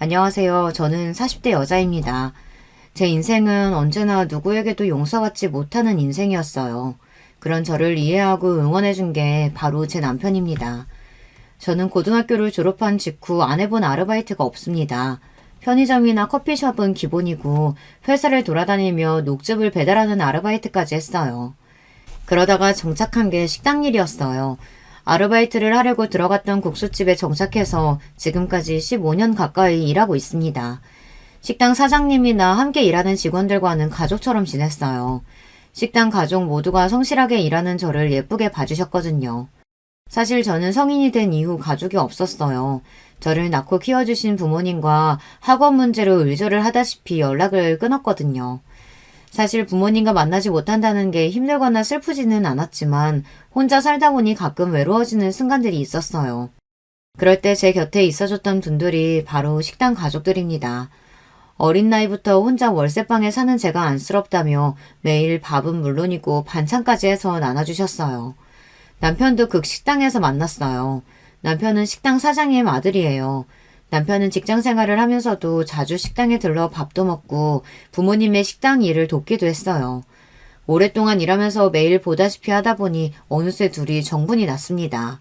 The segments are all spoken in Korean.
안녕하세요. 저는 40대 여자입니다. 제 인생은 언제나 누구에게도 용서받지 못하는 인생이었어요. 그런 저를 이해하고 응원해준 게 바로 제 남편입니다. 저는 고등학교를 졸업한 직후 안 해본 아르바이트가 없습니다. 편의점이나 커피숍은 기본이고 회사를 돌아다니며 녹즙을 배달하는 아르바이트까지 했어요. 그러다가 정착한 게 식당 일이었어요. 아르바이트를 하려고 들어갔던 국수집에 정착해서 지금까지 15년 가까이 일하고 있습니다. 식당 사장님이나 함께 일하는 직원들과는 가족처럼 지냈어요. 식당 가족 모두가 성실하게 일하는 저를 예쁘게 봐주셨거든요. 사실 저는 성인이 된 이후 가족이 없었어요. 저를 낳고 키워주신 부모님과 학원 문제로 의절을 하다시피 연락을 끊었거든요. 사실 부모님과 만나지 못한다는 게 힘들거나 슬프지는 않았지만 혼자 살다 보니 가끔 외로워지는 순간들이 있었어요. 그럴 때 제 곁에 있어줬던 분들이 바로 식당 가족들입니다. 어린 나이부터 혼자 월세방에 사는 제가 안쓰럽다며 매일 밥은 물론이고 반찬까지 해서 나눠주셨어요. 남편도 그 식당에서 만났어요. 남편은 식당 사장님 아들이에요. 남편은 직장 생활을 하면서도 자주 식당에 들러 밥도 먹고 부모님의 식당 일을 돕기도 했어요. 오랫동안 일하면서 매일 보다시피 하다 보니 어느새 둘이 정분이 났습니다.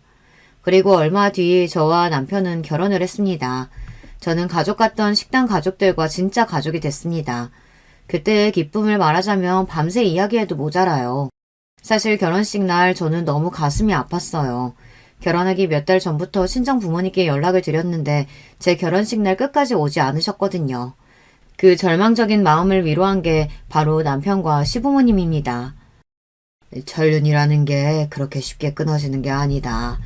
그리고 얼마 뒤 저와 남편은 결혼을 했습니다. 저는 가족 같던 식당 가족들과 진짜 가족이 됐습니다. 그때의 기쁨을 말하자면 밤새 이야기해도 모자라요. 사실 결혼식 날 저는 너무 가슴이 아팠어요. 결혼하기 몇 달 전부터 친정 부모님께 연락을 드렸는데 제 결혼식 날 끝까지 오지 않으셨거든요. 그 절망적인 마음을 위로한 게 바로 남편과 시부모님입니다. 전륜이라는 게 그렇게 쉽게 끊어지는 게 아니다.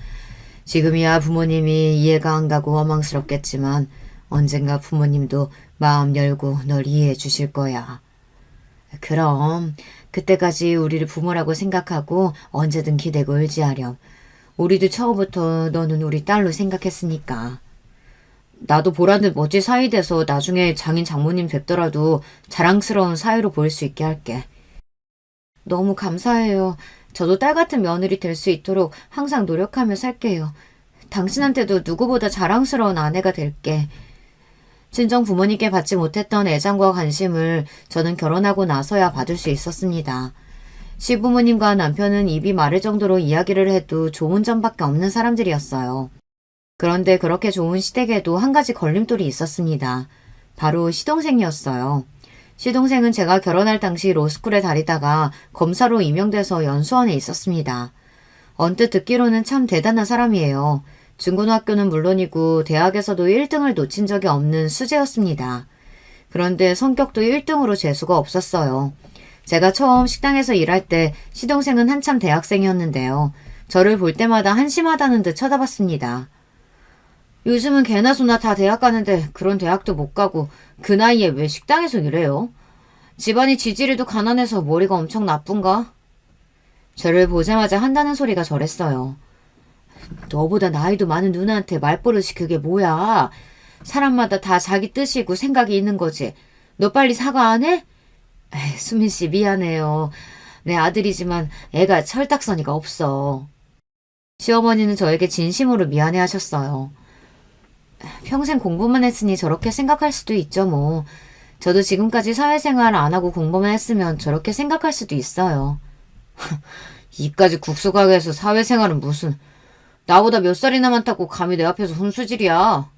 지금이야 부모님이 이해가 안 가고 원망스럽겠지만 언젠가 부모님도 마음 열고 널 이해해 주실 거야. 그럼 그때까지 우리를 부모라고 생각하고 언제든 기대고 의지하렴. 우리도 처음부터 너는 우리 딸로 생각했으니까. 나도 보란듯 멋진 사위 돼서 나중에 장인 장모님 뵙더라도 자랑스러운 사위로 보일 수 있게 할게. 너무 감사해요. 저도 딸 같은 며느리 될 수 있도록 항상 노력하며 살게요. 당신한테도 누구보다 자랑스러운 아내가 될게. 친정 부모님께 받지 못했던 애정과 관심을 저는 결혼하고 나서야 받을 수 있었습니다. 시부모님과 남편은 입이 마를 정도로 이야기를 해도 좋은 점밖에 없는 사람들이었어요. 그런데 그렇게 좋은 시댁에도 한 가지 걸림돌이 있었습니다. 바로 시동생이었어요. 시동생은 제가 결혼할 당시 로스쿨에 다니다가 검사로 임용돼서 연수원에 있었습니다. 언뜻 듣기로는 참 대단한 사람이에요. 중고등학교는 물론이고 대학에서도 1등을 놓친 적이 없는 수재였습니다. 그런데 성격도 1등으로 재수가 없었어요. 제가 처음 식당에서 일할 때 시동생은 한참 대학생이었는데요. 저를 볼 때마다 한심하다는 듯 쳐다봤습니다. 요즘은 개나 소나 다 대학 가는데 그런 대학도 못 가고 그 나이에 왜 식당에서 일해요? 집안이 지지리도 가난해서 머리가 엄청 나쁜가? 저를 보자마자 한다는 소리가 저랬어요. 너보다 나이도 많은 누나한테 말버릇이 그게 뭐야? 사람마다 다 자기 뜻이고 생각이 있는 거지. 너 빨리 사과 안 해? 에이, 수민 씨 미안해요. 내 아들이지만 애가 철딱서니가 없어. 시어머니는 저에게 진심으로 미안해 하셨어요. 평생 공부만 했으니 저렇게 생각할 수도 있죠 뭐. 저도 지금까지 사회생활 안 하고 공부만 했으면 저렇게 생각할 수도 있어요. 이까지 국수가게에서 사회생활은 무슨. 나보다 몇 살이나 많다고 감히 내 앞에서 훈수질이야.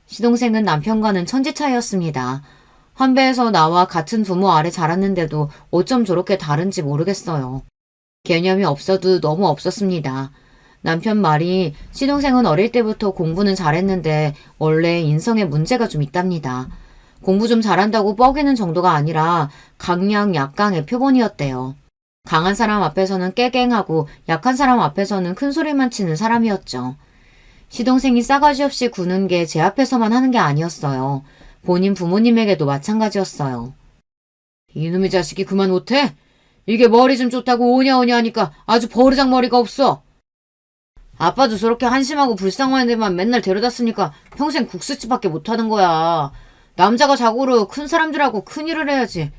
시동생은 남편과는 천지 차이였습니다. 한 배에서 나와 같은 부모 아래 자랐는데도 어쩜 저렇게 다른지 모르겠어요. 개념이 없어도 너무 없었습니다. 남편 말이 시동생은 어릴 때부터 공부는 잘했는데 원래 인성에 문제가 좀 있답니다. 공부 좀 잘한다고 뻐기는 정도가 아니라 강약 약강의 표본이었대요. 강한 사람 앞에서는 깨갱하고 약한 사람 앞에서는 큰 소리만 치는 사람이었죠. 시동생이 싸가지 없이 구는 게 제 앞에서만 하는 게 아니었어요. 본인 부모님에게도 마찬가지였어요. 이놈의 자식이 그만 못해? 이게 머리 좀 좋다고 오냐오냐 하니까 아주 버르장머리가 없어. 아빠도 저렇게 한심하고 불쌍한 애들만 맨날 데려다 쓰니까 평생 국수집밖에 못하는 거야. 남자가 자고로 큰 사람들하고 큰일을 해야지.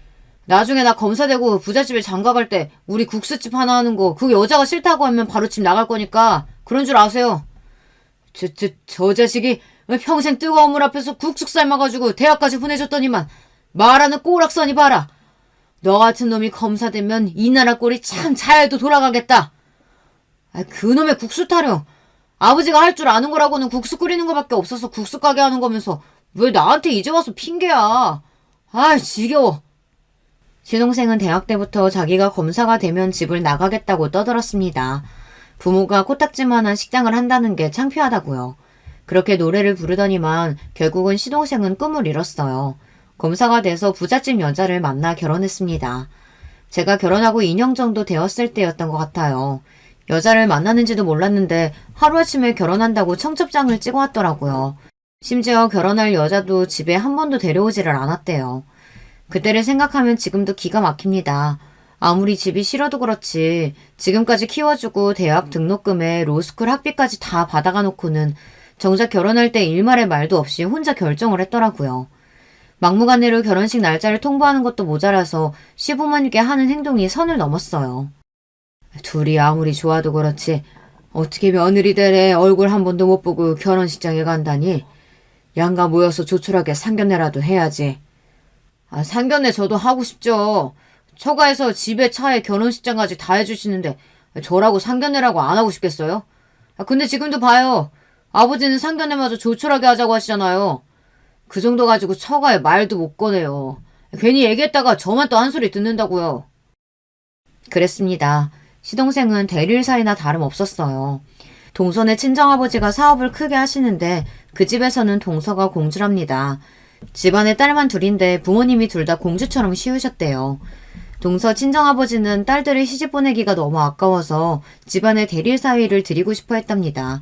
나중에 나 검사되고 부잣집에 장가갈 때 우리 국수집 하나 하는 거 그 여자가 싫다고 하면 바로 집 나갈 거니까 그런 줄 아세요. 저 자식이 평생 뜨거운 물 앞에서 국숙 삶아가지고 대학까지 보내줬더니만 말하는 꼬락서니 봐라. 너 같은 놈이 검사되면 이 나라 꼴이 참 잘도 돌아가겠다. 그놈의 국수 타령. 아버지가 할 줄 아는 거라고는 국수 끓이는 거밖에 없어서 국수 가게 하는 거면서 왜 나한테 이제 와서 핑계야. 지겨워. 시동생은 대학 때부터 자기가 검사가 되면 집을 나가겠다고 떠들었습니다. 부모가 코딱지만한 식당을 한다는 게 창피하다고요. 그렇게 노래를 부르더니만 결국은 시동생은 꿈을 이뤘어요. 검사가 돼서 부잣집 여자를 만나 결혼했습니다. 제가 결혼하고 2년 정도 되었을 때였던 것 같아요. 여자를 만나는지도 몰랐는데 하루아침에 결혼한다고 청첩장을 찍어왔더라고요. 심지어 결혼할 여자도 집에 한 번도 데려오지를 않았대요. 그때를 생각하면 지금도 기가 막힙니다. 아무리 집이 싫어도 그렇지 지금까지 키워주고 대학 등록금에 로스쿨 학비까지 다 받아가 놓고는 정작 결혼할 때 일말의 말도 없이 혼자 결정을 했더라고요. 막무가내로 결혼식 날짜를 통보하는 것도 모자라서 시부모님께 하는 행동이 선을 넘었어요. 둘이 아무리 좋아도 그렇지 어떻게 며느리 되래 얼굴 한 번도 못 보고 결혼식장에 간다니. 양가 모여서 조촐하게 상견례라도 해야지. 상견례 저도 하고 싶죠. 처가에서 집에 차에 결혼식장까지 다 해주시는데 저라고 상견례라고 안 하고 싶겠어요? 근데 지금도 봐요. 아버지는 상견례마저 조촐하게 하자고 하시잖아요. 그 정도 가지고 처가에 말도 못 꺼내요. 괜히 얘기했다가 저만 또 한 소리 듣는다고요. 그랬습니다. 시동생은 대릴 사이나 다름없었어요. 동선의 친정아버지가 사업을 크게 하시는데 그 집에서는 동서가 공주랍니다. 집안에 딸만 둘인데 부모님이 둘 다 공주처럼 키우셨대요. 동서 친정아버지는 딸들을 시집 보내기가 너무 아까워서 집안에 대릴 사위를 드리고 싶어 했답니다.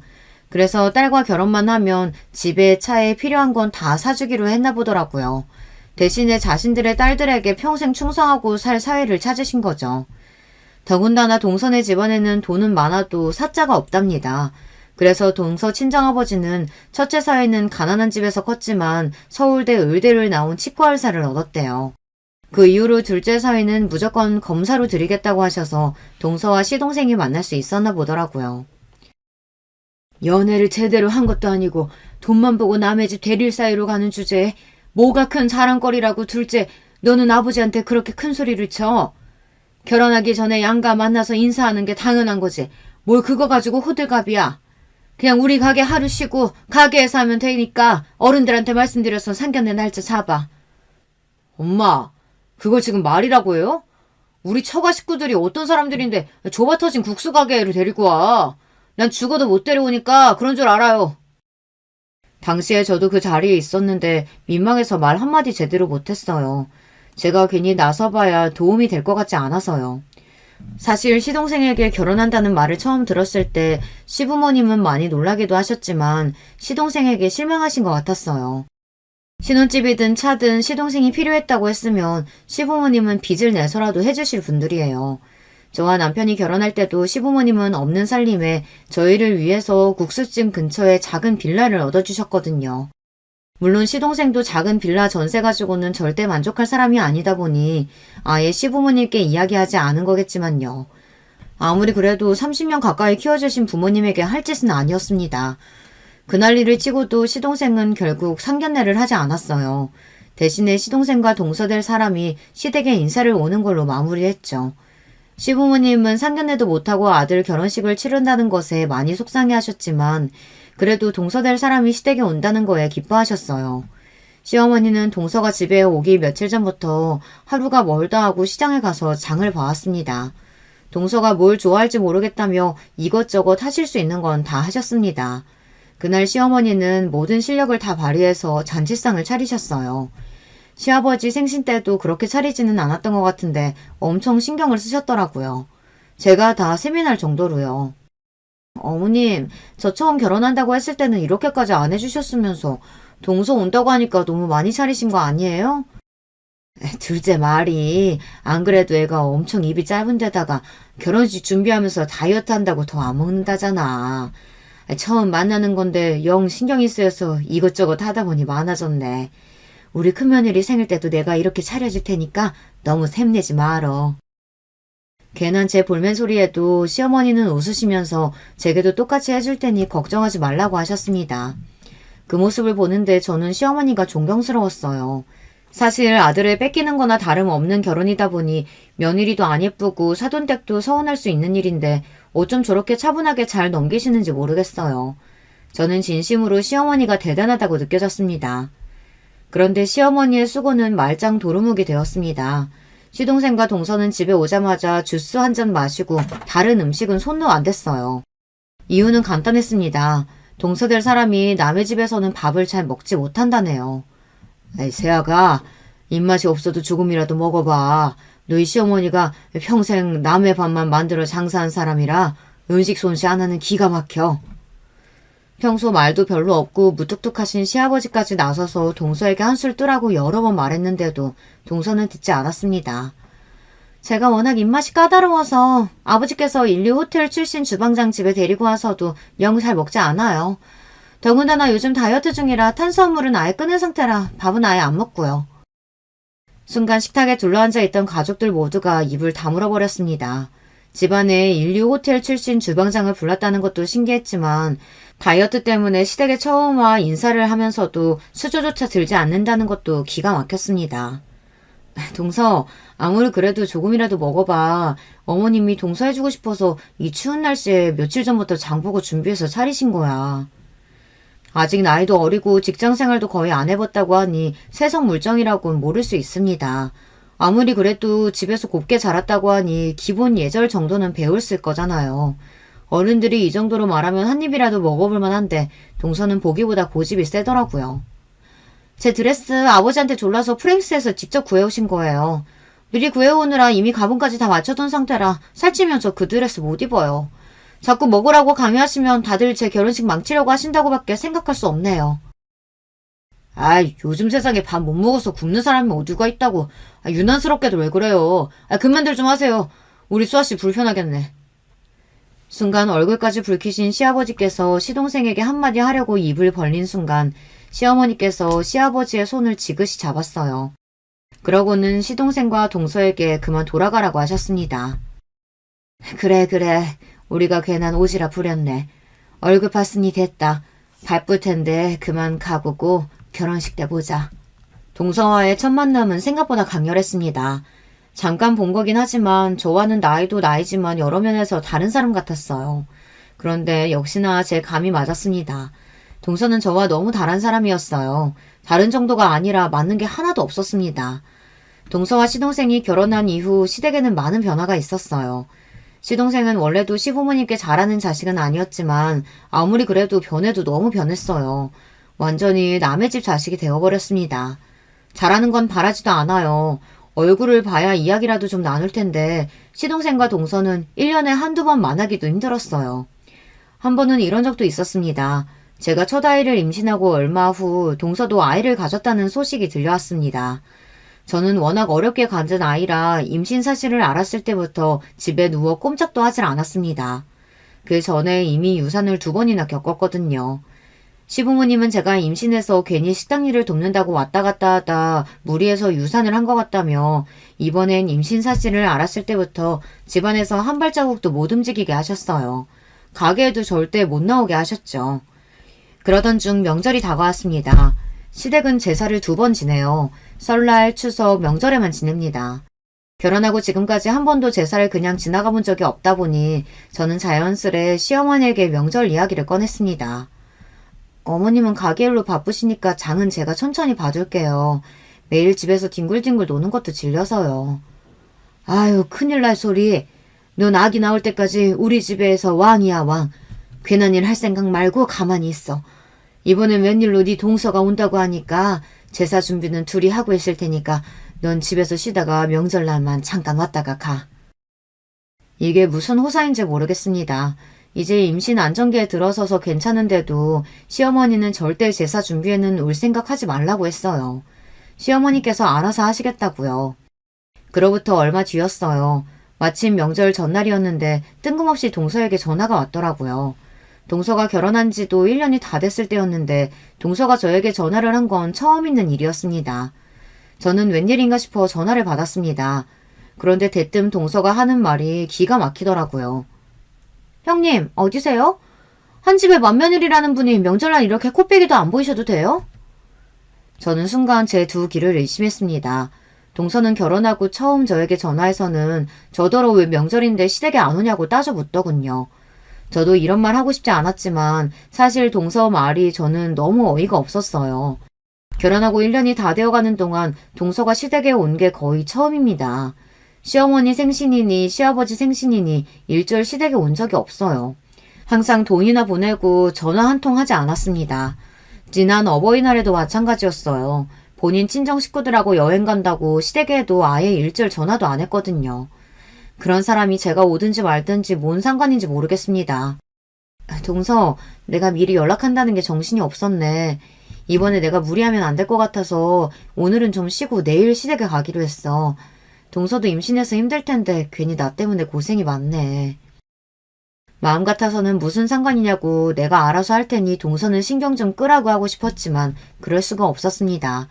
그래서 딸과 결혼만 하면 집에 차에 필요한 건 다 사주기로 했나 보더라고요. 대신에 자신들의 딸들에게 평생 충성하고 살 사위를 찾으신 거죠. 더군다나 동선의 집안에는 돈은 많아도 사자가 없답니다. 그래서 동서 친정아버지는 첫째 사위는 가난한 집에서 컸지만 서울대 의대를 나온 치과 의사를 얻었대요. 그 이후로 둘째 사위는 무조건 검사로 드리겠다고 하셔서 동서와 시동생이 만날 수 있었나 보더라고요. 연애를 제대로 한 것도 아니고 돈만 보고 남의 집 대릴 사이로 가는 주제에 뭐가 큰 자랑거리라고 둘째 너는 아버지한테 그렇게 큰 소리를 쳐. 결혼하기 전에 양가 만나서 인사하는 게 당연한 거지. 뭘 그거 가지고 호들갑이야. 그냥 우리 가게 하루 쉬고 가게에서 하면 되니까 어른들한테 말씀드려서 상견례 날짜 잡아. 엄마, 그걸 지금 말이라고 해요? 우리 처가 식구들이 어떤 사람들인데 좁아 터진 국수 가게를 데리고 와. 난 죽어도 못 데려오니까 그런 줄 알아요. 당시에 저도 그 자리에 있었는데 민망해서 말 한마디 제대로 못했어요. 제가 괜히 나서봐야 도움이 될 것 같지 않아서요. 사실 시동생에게 결혼한다는 말을 처음 들었을 때 시부모님은 많이 놀라기도 하셨지만 시동생에게 실망하신 것 같았어요. 신혼집이든 차든 시동생이 필요했다고 했으면 시부모님은 빚을 내서라도 해주실 분들이에요. 저와 남편이 결혼할 때도 시부모님은 없는 살림에 저희를 위해서 국수집 근처에 작은 빌라를 얻어주셨거든요. 물론 시동생도 작은 빌라 전세 가지고는 절대 만족할 사람이 아니다 보니 아예 시부모님께 이야기하지 않은 거겠지만요. 아무리 그래도 30년 가까이 키워주신 부모님에게 할 짓은 아니었습니다. 그날 일을 치고도 시동생은 결국 상견례를 하지 않았어요. 대신에 시동생과 동서될 사람이 시댁에 인사를 오는 걸로 마무리했죠. 시부모님은 상견례도 못하고 아들 결혼식을 치른다는 것에 많이 속상해하셨지만 그래도 동서될 사람이 시댁에 온다는 거에 기뻐하셨어요. 시어머니는 동서가 집에 오기 며칠 전부터 하루가 멀다 하고 시장에 가서 장을 봐왔습니다. 동서가 뭘 좋아할지 모르겠다며 이것저것 하실 수 있는 건 다 하셨습니다. 그날 시어머니는 모든 실력을 다 발휘해서 잔치상을 차리셨어요. 시아버지 생신 때도 그렇게 차리지는 않았던 것 같은데 엄청 신경을 쓰셨더라고요. 제가 다 세미날 정도로요. 어머님, 저 처음 결혼한다고 했을 때는 이렇게까지 안 해주셨으면서 동서 온다고 하니까 너무 많이 차리신 거 아니에요? 둘째 말이 안 그래도 애가 엄청 입이 짧은 데다가 결혼식 준비하면서 다이어트 한다고 더 안 먹는다잖아. 처음 만나는 건데 영 신경이 쓰여서 이것저것 하다 보니 많아졌네. 우리 큰며느리 생일 때도 내가 이렇게 차려줄 테니까 너무 샘내지 말어. 괜한 제 볼멘 소리에도 시어머니는 웃으시면서 제게도 똑같이 해줄 테니 걱정하지 말라고 하셨습니다. 그 모습을 보는데 저는 시어머니가 존경스러웠어요. 사실 아들을 뺏기는 거나 다름없는 결혼이다 보니 며느리도 안 예쁘고 사돈댁도 서운할 수 있는 일인데 어쩜 저렇게 차분하게 잘 넘기시는지 모르겠어요. 저는 진심으로 시어머니가 대단하다고 느껴졌습니다. 그런데 시어머니의 수고는 말짱 도루묵이 되었습니다. 시동생과 동서는 집에 오자마자 주스 한 잔 마시고 다른 음식은 손도 안 댔어요. 이유는 간단했습니다. 동서될 사람이 남의 집에서는 밥을 잘 먹지 못한다네요. 에이, 세아가 입맛이 없어도 조금이라도 먹어봐. 너희 시어머니가 평생 남의 밥만 만들어 장사한 사람이라 음식 솜씨 하나는 기가 막혀. 평소 말도 별로 없고 무뚝뚝하신 시아버지까지 나서서 동서에게 한술 뜨라고 여러 번 말했는데도 동서는 듣지 않았습니다. 제가 워낙 입맛이 까다로워서 아버지께서 인류 호텔 출신 주방장 집에 데리고 와서도 영 잘 먹지 않아요. 더군다나 요즘 다이어트 중이라 탄수화물은 아예 끊은 상태라 밥은 아예 안 먹고요. 순간 식탁에 둘러앉아 있던 가족들 모두가 입을 다물어 버렸습니다. 집안에 인류 호텔 출신 주방장을 불렀다는 것도 신기했지만 다이어트 때문에 시댁에 처음 와 인사를 하면서도 수저조차 들지 않는다는 것도 기가 막혔습니다. 동서, 아무리 그래도 조금이라도 먹어봐. 어머님이 동서해주고 싶어서 이 추운 날씨에 며칠 전부터 장보고 준비해서 차리신 거야. 아직 나이도 어리고 직장생활도 거의 안 해봤다고 하니 세성물정이라고는 모를 수 있습니다. 아무리 그래도 집에서 곱게 자랐다고 하니 기본 예절 정도는 배웠을 거잖아요. 어른들이 이 정도로 말하면 한 입이라도 먹어볼 만한데 동서는 보기보다 고집이 세더라고요. 제 드레스 아버지한테 졸라서 프랭스에서 직접 구해오신 거예요. 미리 구해오느라 이미 가방까지 다 맞춰둔 상태라 살찌면 저 그 드레스 못 입어요. 자꾸 먹으라고 강요하시면 다들 제 결혼식 망치려고 하신다고밖에 생각할 수 없네요. 아이, 요즘 세상에 밥 못 먹어서 굶는 사람이 어디가 있다고. 유난스럽게도 왜 그래요. 그만들 좀 하세요. 우리 수아씨 불편하겠네. 순간 얼굴까지 붉히신 시아버지께서 시동생에게 한마디 하려고 입을 벌린 순간 시어머니께서 시아버지의 손을 지그시 잡았어요. 그러고는 시동생과 동서에게 그만 돌아가라고 하셨습니다. 그래. 우리가 괜한 오지랖 부렸네. 얼굴 봤으니 됐다. 바쁠 텐데 그만 가보고 결혼식 때 보자. 동서와의 첫 만남은 생각보다 강렬했습니다. 잠깐 본 거긴 하지만 저와는 나이도 나이지만 여러 면에서 다른 사람 같았어요. 그런데 역시나 제 감이 맞았습니다. 동서는 저와 너무 다른 사람이었어요. 다른 정도가 아니라 맞는 게 하나도 없었습니다. 동서와 시동생이 결혼한 이후 시댁에는 많은 변화가 있었어요. 시동생은 원래도 시부모님께 잘하는 자식은 아니었지만 아무리 그래도 변해도 너무 변했어요. 완전히 남의 집 자식이 되어버렸습니다. 잘하는 건 바라지도 않아요. 얼굴을 봐야 이야기라도 좀 나눌 텐데 시동생과 동서는 1년에 한두 번 만나기도 힘들었어요. 한 번은 이런 적도 있었습니다. 제가 첫 아이를 임신하고 얼마 후 동서도 아이를 가졌다는 소식이 들려왔습니다. 저는 워낙 어렵게 가진 아이라 임신 사실을 알았을 때부터 집에 누워 꼼짝도 하질 않았습니다. 그 전에 이미 유산을 2번이나 겪었거든요. 시부모님은 제가 임신해서 괜히 식당 일을 돕는다고 왔다 갔다 하다 무리해서 유산을 한 것 같다며 이번엔 임신 사실을 알았을 때부터 집안에서 한 발자국도 못 움직이게 하셨어요. 가게에도 절대 못 나오게 하셨죠. 그러던 중 명절이 다가왔습니다. 시댁은 제사를 2번 지내요. 설날, 추석, 명절에만 지냅니다. 결혼하고 지금까지 한 번도 제사를 그냥 지나가 본 적이 없다 보니 저는 자연스레 시어머니에게 명절 이야기를 꺼냈습니다. 어머님은 가게일로 바쁘시니까 장은 제가 천천히 봐줄게요. 매일 집에서 뒹굴뒹굴 노는 것도 질려서요. 아유, 큰일 날 소리. 넌 아기 나올 때까지 우리 집에서 왕이야, 왕. 괜한 일 할 생각 말고 가만히 있어. 이번엔 웬일로 네 동서가 온다고 하니까 제사 준비는 둘이 하고 있을 테니까 넌 집에서 쉬다가 명절날만 잠깐 왔다가 가. 이게 무슨 호사인지 모르겠습니다. 이제 임신 안정기에 들어서서 괜찮은데도 시어머니는 절대 제사 준비에는 올 생각하지 말라고 했어요. 시어머니께서 알아서 하시겠다고요. 그로부터 얼마 뒤였어요. 마침 명절 전날이었는데 뜬금없이 동서에게 전화가 왔더라고요. 동서가 결혼한 지도 1년이 다 됐을 때였는데 동서가 저에게 전화를 한 건 처음 있는 일이었습니다. 저는 웬일인가 싶어 전화를 받았습니다. 그런데 대뜸 동서가 하는 말이 기가 막히더라고요. 형님, 어디세요? 한 집에 맏며느리라는 분이 명절날 이렇게 코빼기도 안 보이셔도 돼요? 저는 순간 제 두 귀를 의심했습니다. 동서는 결혼하고 처음 저에게 전화해서는 저더러 왜 명절인데 시댁에 안 오냐고 따져 묻더군요. 저도 이런 말 하고 싶지 않았지만 사실 동서 말이 저는 너무 어이가 없었어요. 결혼하고 1년이 다 되어가는 동안 동서가 시댁에 온 게 거의 처음입니다. 시어머니 생신이니 시아버지 생신이니 일절 시댁에 온 적이 없어요. 항상 돈이나 보내고 전화 한 통 하지 않았습니다. 지난 어버이날에도 마찬가지였어요. 본인 친정 식구들하고 여행 간다고 시댁에도 아예 일절 전화도 안 했거든요. 그런 사람이 제가 오든지 말든지 뭔 상관인지 모르겠습니다. 동서, 내가 미리 연락한다는 게 정신이 없었네. 이번에 내가 무리하면 안 될 것 같아서 오늘은 좀 쉬고 내일 시댁에 가기로 했어. 동서도 임신해서 힘들 텐데 괜히 나 때문에 고생이 많네. 마음 같아서는 무슨 상관이냐고 내가 알아서 할 테니 동서는 신경 좀 끄라고 하고 싶었지만 그럴 수가 없었습니다.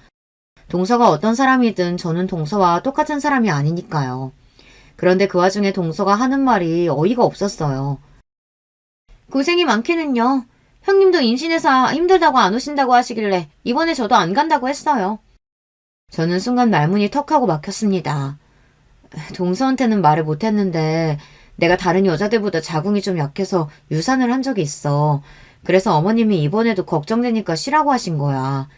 동서가 어떤 사람이든 저는 동서와 똑같은 사람이 아니니까요. 그런데 그 와중에 동서가 하는 말이 어이가 없었어요. 고생이 많기는요. 형님도 임신해서 힘들다고 안 오신다고 하시길래 이번에 저도 안 간다고 했어요. 저는 순간 말문이 턱하고 막혔습니다. 동서한테는 말을 못했는데 내가 다른 여자들보다 자궁이 좀 약해서 유산을 한 적이 있어. 그래서 어머님이 이번에도 걱정되니까 쉬라고 하신 거야.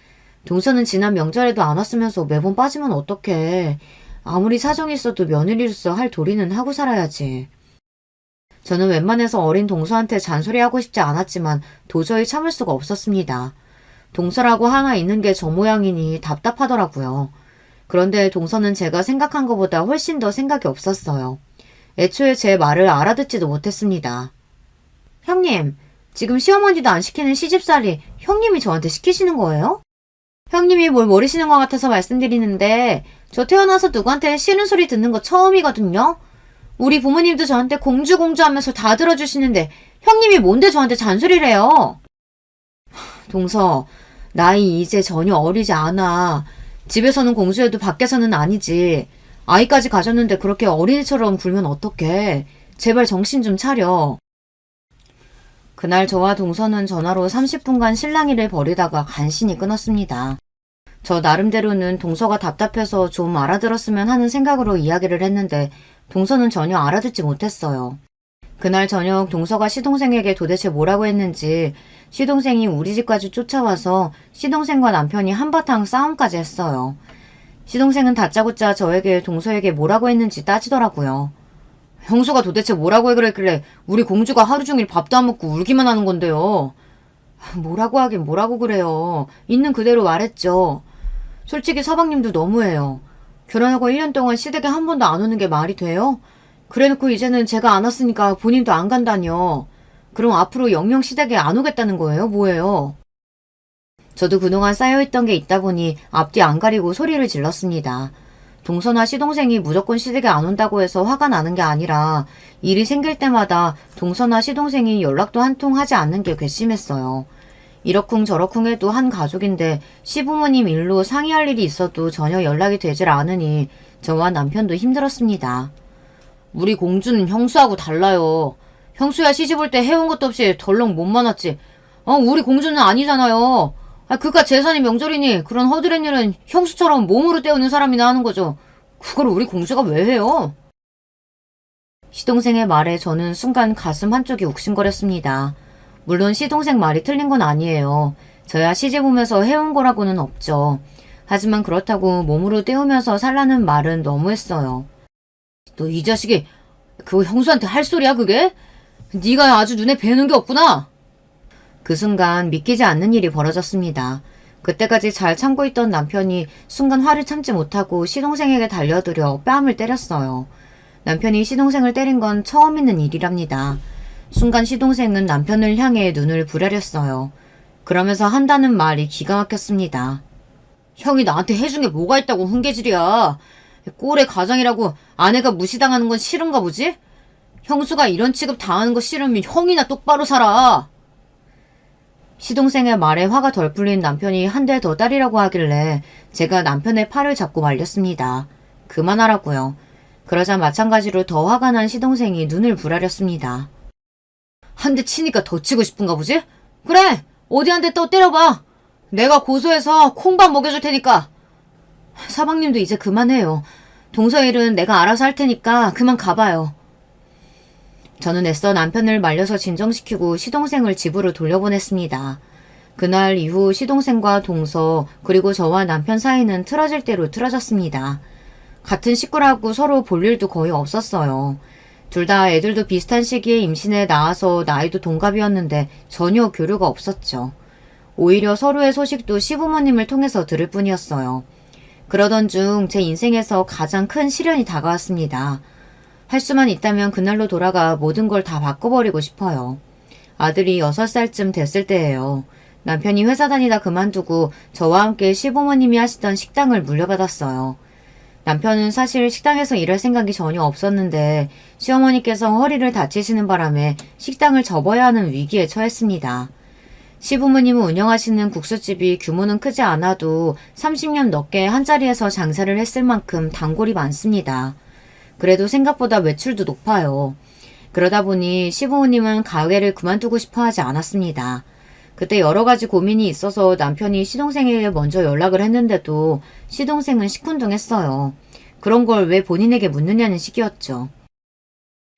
동서는 지난 명절에도 안 왔으면서 매번 빠지면 어떡해. 아무리 사정이 있어도 며느리로서 할 도리는 하고 살아야지. 저는 웬만해서 어린 동서한테 잔소리하고 싶지 않았지만 도저히 참을 수가 없었습니다. 동서라고 하나 있는 게 저 모양이니 답답하더라고요. 그런데 동서는 제가 생각한 것보다 훨씬 더 생각이 없었어요. 애초에 제 말을 알아듣지도 못했습니다. 형님, 지금 시어머니도 안 시키는 시집살이 형님이 저한테 시키시는 거예요? 형님이 뭘 모르시는 것 같아서 말씀드리는데 저 태어나서 누구한테 싫은 소리 듣는 거 처음이거든요. 우리 부모님도 저한테 공주 하면서 다 들어주시는데 형님이 뭔데 저한테 잔소리를 해요? 동서, 나이 이제 전혀 어리지 않아. 집에서는 공주해도 밖에서는 아니지. 아이까지 가졌는데 그렇게 어린이처럼 굴면 어떡해. 제발 정신 좀 차려. 그날 저와 동서는 전화로 30분간 실랑이를 벌이다가 간신히 끊었습니다. 저 나름대로는 동서가 답답해서 좀 알아들었으면 하는 생각으로 이야기를 했는데 동서는 전혀 알아듣지 못했어요. 그날 저녁 동서가 시동생에게 도대체 뭐라고 했는지 시동생이 우리 집까지 쫓아와서 시동생과 남편이 한바탕 싸움까지 했어요. 시동생은 다짜고짜 저에게 동서에게 뭐라고 했는지 따지더라고요. 형수가 도대체 뭐라고 해 그랬길래 우리 공주가 하루 종일 밥도 안 먹고 울기만 하는 건데요. 뭐라고 하긴 뭐라고 그래요. 있는 그대로 말했죠. 솔직히 서방님도 너무해요. 결혼하고 1년 동안 시댁에 한 번도 안 오는 게 말이 돼요? 그래놓고 이제는 제가 안 왔으니까 본인도 안 간다뇨. 그럼 앞으로 영영 시댁에 안 오겠다는 거예요? 뭐예요? 저도 그동안 쌓여있던 게 있다 보니 앞뒤 안 가리고 소리를 질렀습니다. 동서나 시동생이 무조건 시댁에 안 온다고 해서 화가 나는 게 아니라 일이 생길 때마다 동서나 시동생이 연락도 한 통 하지 않는 게 괘씸했어요. 이러쿵 저러쿵 해도 한 가족인데 시부모님 일로 상의할 일이 있어도 전혀 연락이 되질 않으니 저와 남편도 힘들었습니다. 우리 공주는 형수하고 달라요. 형수야 시집 올 때 해온 것도 없이 덜렁 못 많았지. 우리 공주는 아니잖아요. 그깟 재산이 명절이니 그런 허드렛 일은 형수처럼 몸으로 때우는 사람이나 하는 거죠. 그걸 우리 공주가 왜 해요? 시동생의 말에 저는 순간 가슴 한쪽이 욱신거렸습니다. 물론 시동생 말이 틀린 건 아니에요. 저야 시집 오면서 해온 거라고는 없죠. 하지만 그렇다고 몸으로 때우면서 살라는 말은 너무했어요. 너 이 자식이 그 형수한테 할 소리야 그게? 네가 아주 눈에 뵈는 게 없구나. 그 순간 믿기지 않는 일이 벌어졌습니다. 그때까지 잘 참고 있던 남편이 순간 화를 참지 못하고 시동생에게 달려들어 뺨을 때렸어요. 남편이 시동생을 때린 건 처음 있는 일이랍니다. 순간 시동생은 남편을 향해 눈을 부라렸어요. 그러면서 한다는 말이 기가 막혔습니다. 형이 나한테 해준 게 뭐가 있다고 훈계질이야. 꼴의 가장이라고 아내가 무시당하는 건 싫은가 보지? 형수가 이런 취급 당하는 거 싫으면 형이나 똑바로 살아. 시동생의 말에 화가 덜 풀린 남편이 한 대 더 따리라고 하길래 제가 남편의 팔을 잡고 말렸습니다. 그만하라고요. 그러자 마찬가지로 더 화가 난 시동생이 눈을 부라렸습니다. 한 대 치니까 더 치고 싶은가 보지? 그래! 어디 한 대 또 때려봐! 내가 고소해서 콩밥 먹여줄 테니까! 사방님도 이제 그만해요. 동서 일은 내가 알아서 할 테니까 그만 가봐요. 저는 애써 남편을 말려서 진정시키고 시동생을 집으로 돌려보냈습니다. 그날 이후 시동생과 동서 그리고 저와 남편 사이는 틀어질 대로 틀어졌습니다. 같은 식구라고 서로 볼 일도 거의 없었어요. 둘 다 애들도 비슷한 시기에 임신해 낳아서 나이도 동갑이었는데 전혀 교류가 없었죠. 오히려 서로의 소식도 시부모님을 통해서 들을 뿐이었어요. 그러던 중 제 인생에서 가장 큰 시련이 다가왔습니다. 할 수만 있다면 그날로 돌아가 모든 걸 다 바꿔버리고 싶어요. 아들이 6살쯤 됐을 때예요. 남편이 회사 다니다 그만두고 저와 함께 시부모님이 하시던 식당을 물려받았어요. 남편은 사실 식당에서 일할 생각이 전혀 없었는데 시어머니께서 허리를 다치시는 바람에 식당을 접어야 하는 위기에 처했습니다. 시부모님은 운영하시는 국수집이 규모는 크지 않아도 30년 넘게 한자리에서 장사를 했을 만큼 단골이 많습니다. 그래도 생각보다 매출도 높아요. 그러다 보니 시부모님은 가게를 그만두고 싶어 하지 않았습니다. 그때 여러 가지 고민이 있어서 남편이 시동생에게 먼저 연락을 했는데도 시동생은 시큰둥했어요. 그런 걸 왜 본인에게 묻느냐는 식이었죠.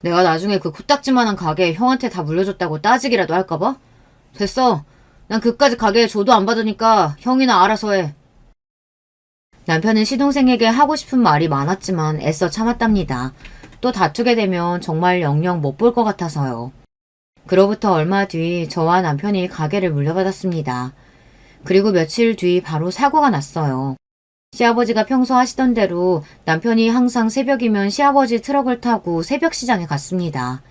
내가 나중에 그 코딱지만한 가게 형한테 다 물려줬다고 따지기라도 할까봐? 됐어. 난 그까짓 가게에 줘도 안 받으니까 형이나 알아서 해. 남편은 시동생에게 하고 싶은 말이 많았지만 애써 참았답니다. 또 다투게 되면 정말 영영 못 볼 것 같아서요. 그로부터 얼마 뒤 저와 남편이 가게를 물려받았습니다. 그리고 며칠 뒤 바로 사고가 났어요. 시아버지가 평소 하시던 대로 남편이 항상 새벽이면 시아버지 트럭을 타고 새벽시장에 갔습니다.